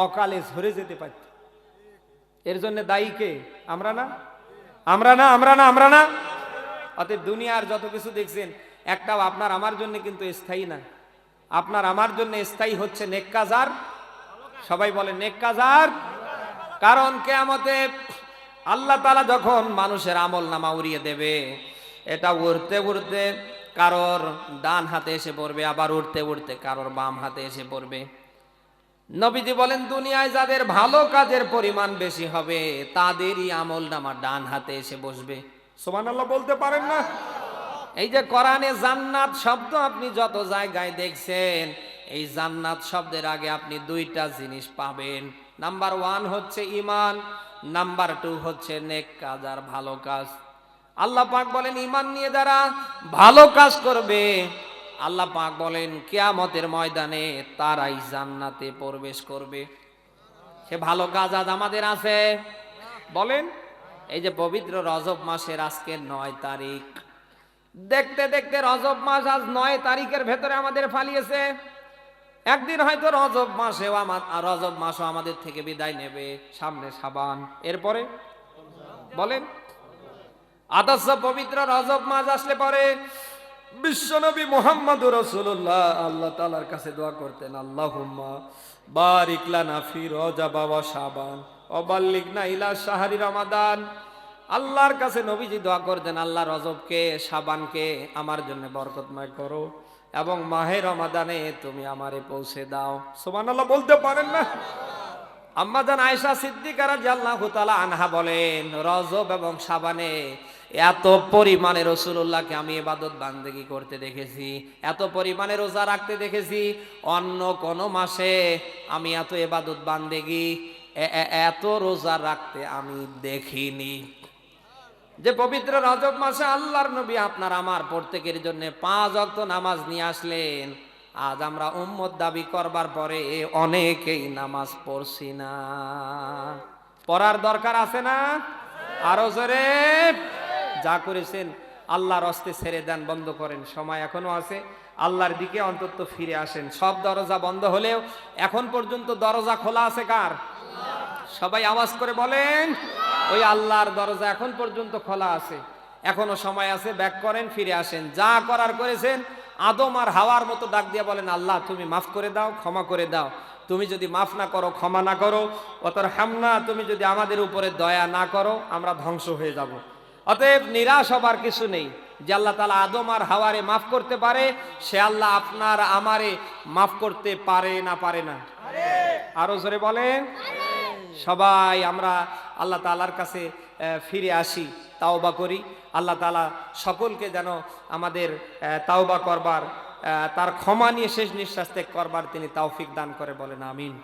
Speaker 2: অকালে ঝরে যেতে পারত। এর জন্য দায়ী কে? আমরা না? আমরা না? আমরা না? আমরা না? অতএব দুনিয়ার যত কিছু দেখছেন একটাও আপনার আমার জন্য কিন্তু স্থায়ী না। আপনার আমার জন্য স্থায়ী হচ্ছে নেক কাজ আর, সবাই বলে নেক কাজ আর। কারণ কিয়ামতে আল্লাহ তাআলা যখন মানুষের আমল নামা উড়িয়ে দেবে, এটা উড়তে উড়তে কারোর ডান হাতে এসে পড়বে, আবার উড়তে উড়তে কারোর বাম হাতে এসে পড়বে। নবীজি বলেন দুনিয়ায় যাদের ভালো কাজের পরিমাণ বেশি হবে তাদেরই আমল নামা ডান হাতে এসে বসবে। সুবহানাল্লাহ বলতে পারেন না? এই যে কোরআনে জান্নাত শব্দ আপনি যত জায়গায় দেখছেন, এই জান্নাত শব্দের আগে আপনি দুইটা জিনিস পাবেন। নাম্বার 1 হচ্ছে ঈমান, নাম্বার 2 হচ্ছে নেক কাজ আর ভালো কাজ। আল্লাহ পাক বলেন ঈমান নিয়ে যারা ভালো কাজ করবে, আল্লাহ পাক বলেন কিয়ামতের ময়দানে তারাই জান্নাতে প্রবেশ করবে। সে ভালো কাজ আজ আমাদের আছে বলেন? এই যে পবিত্র রজব মাসের আজকে 9 তারিখ, দেখতে দেখতে রজব মাস আজ 9 তারিখের ভেতরে আমাদের ফালিয়েছে। একদিন হয়তো রজব মাসও আমাদের থেকে বিদায় নেবে। সামনে শাবান, এরপরে বলেন আদর্শ পবিত্র রজব মাস আসলে পরে বিশ্বনবী মুহাম্মদুর রাসূলুল্লাহ আল্লাহ তাআলার কাছে দোয়া করতেন, আল্লাহুম্মা বারিক লানা ফি রজব ওয়া শাবান ওয়া বাল্লিগনা ইলা শাহরি রমাদান। আল্লাহর কাছে নবীজি দোয়া করতেন, আল্লাহ রজবকে শাবানকে আমার জন্য বরকতময় করো এবং মাহে রমাদানে তুমি আমারে পৌঁছে দাও। সুবহানাল্লাহ বলতে পারেন না? আম্মা জান আয়েশা সিদ্দিকা রাদিয়াল্লাহু তাআলা আনহা বলেন, রজব এবং শাবানে এত পরিমাণে রাসূলুল্লাহকে আমি ইবাদত বান্দেগি করতে দেখেছি, এত পরিমাণে রোজা রাখতে দেখেছি, অন্য কোন মাসে আমি এত ইবাদত বান্দেগি এত রোজা রাখতে আমি দেখিনি। যে পবিত্র রজব মাসে আল্লাহর নবী আপনার আমার প্রত্যেকের জন্য 5 ওয়াক্ত নামাজ নিয়ে আসলেন। আজ আমরা উম্মত দাবি করবার পরে অনেকেই নামাজ পড়ছি না। পড়ার দরকার আছে না? আরো জোরে। যা করেছেন আল্লাহর রাস্তে ছেড়ে দেন, বন্ধ করেন। সময় এখনো আছে, আল্লাহর দিকে অন্তত ফিরে আসেন। সব দরজা বন্ধ হলেও এখন পর্যন্ত দরজা খোলা আছে কার? সবাই আওয়াজ করে বলেন, ওই আল্লাহর দরজা এখন পর্যন্ত খোলা আছে। এখনো সময় আছে, ব্যাক করেন, ফিরে আসেন। যা করার করেছেন, আদম আর হাওয়ার মতো ডাক দিয়ে বলেন, আল্লাহ তুমি মাফ করে দাও, ক্ষমা করে দাও। তুমি যদি মাফ না করো, ক্ষমা না করো, অতর হামনা, তুমি যদি আমাদের উপরে দয়া না করো, আমরা ধ্বংস হয়ে যাব। অতএব নিরাশ হবার কিছু নেই। যে আল্লাহ তাআলা আদম আর হাওয়ারে মাফ করতে পারে, সে আল্লাহ আপনার আমারে মাফ করতে পারে না? পারে না? আরো জোরে বলেন। সবাই আমরা আল্লাহ তাআলার কাছে ফিরে আসি, তাওবা করি। আল্লাহ তাআলা সকলকে যেন আমাদের তাওবা করবার, তার ক্ষমা নিয়ে শেষ নিঃশ্বাস ত্যাগ করবার তিনি তৌফিক দান করে, বলেন আমিন।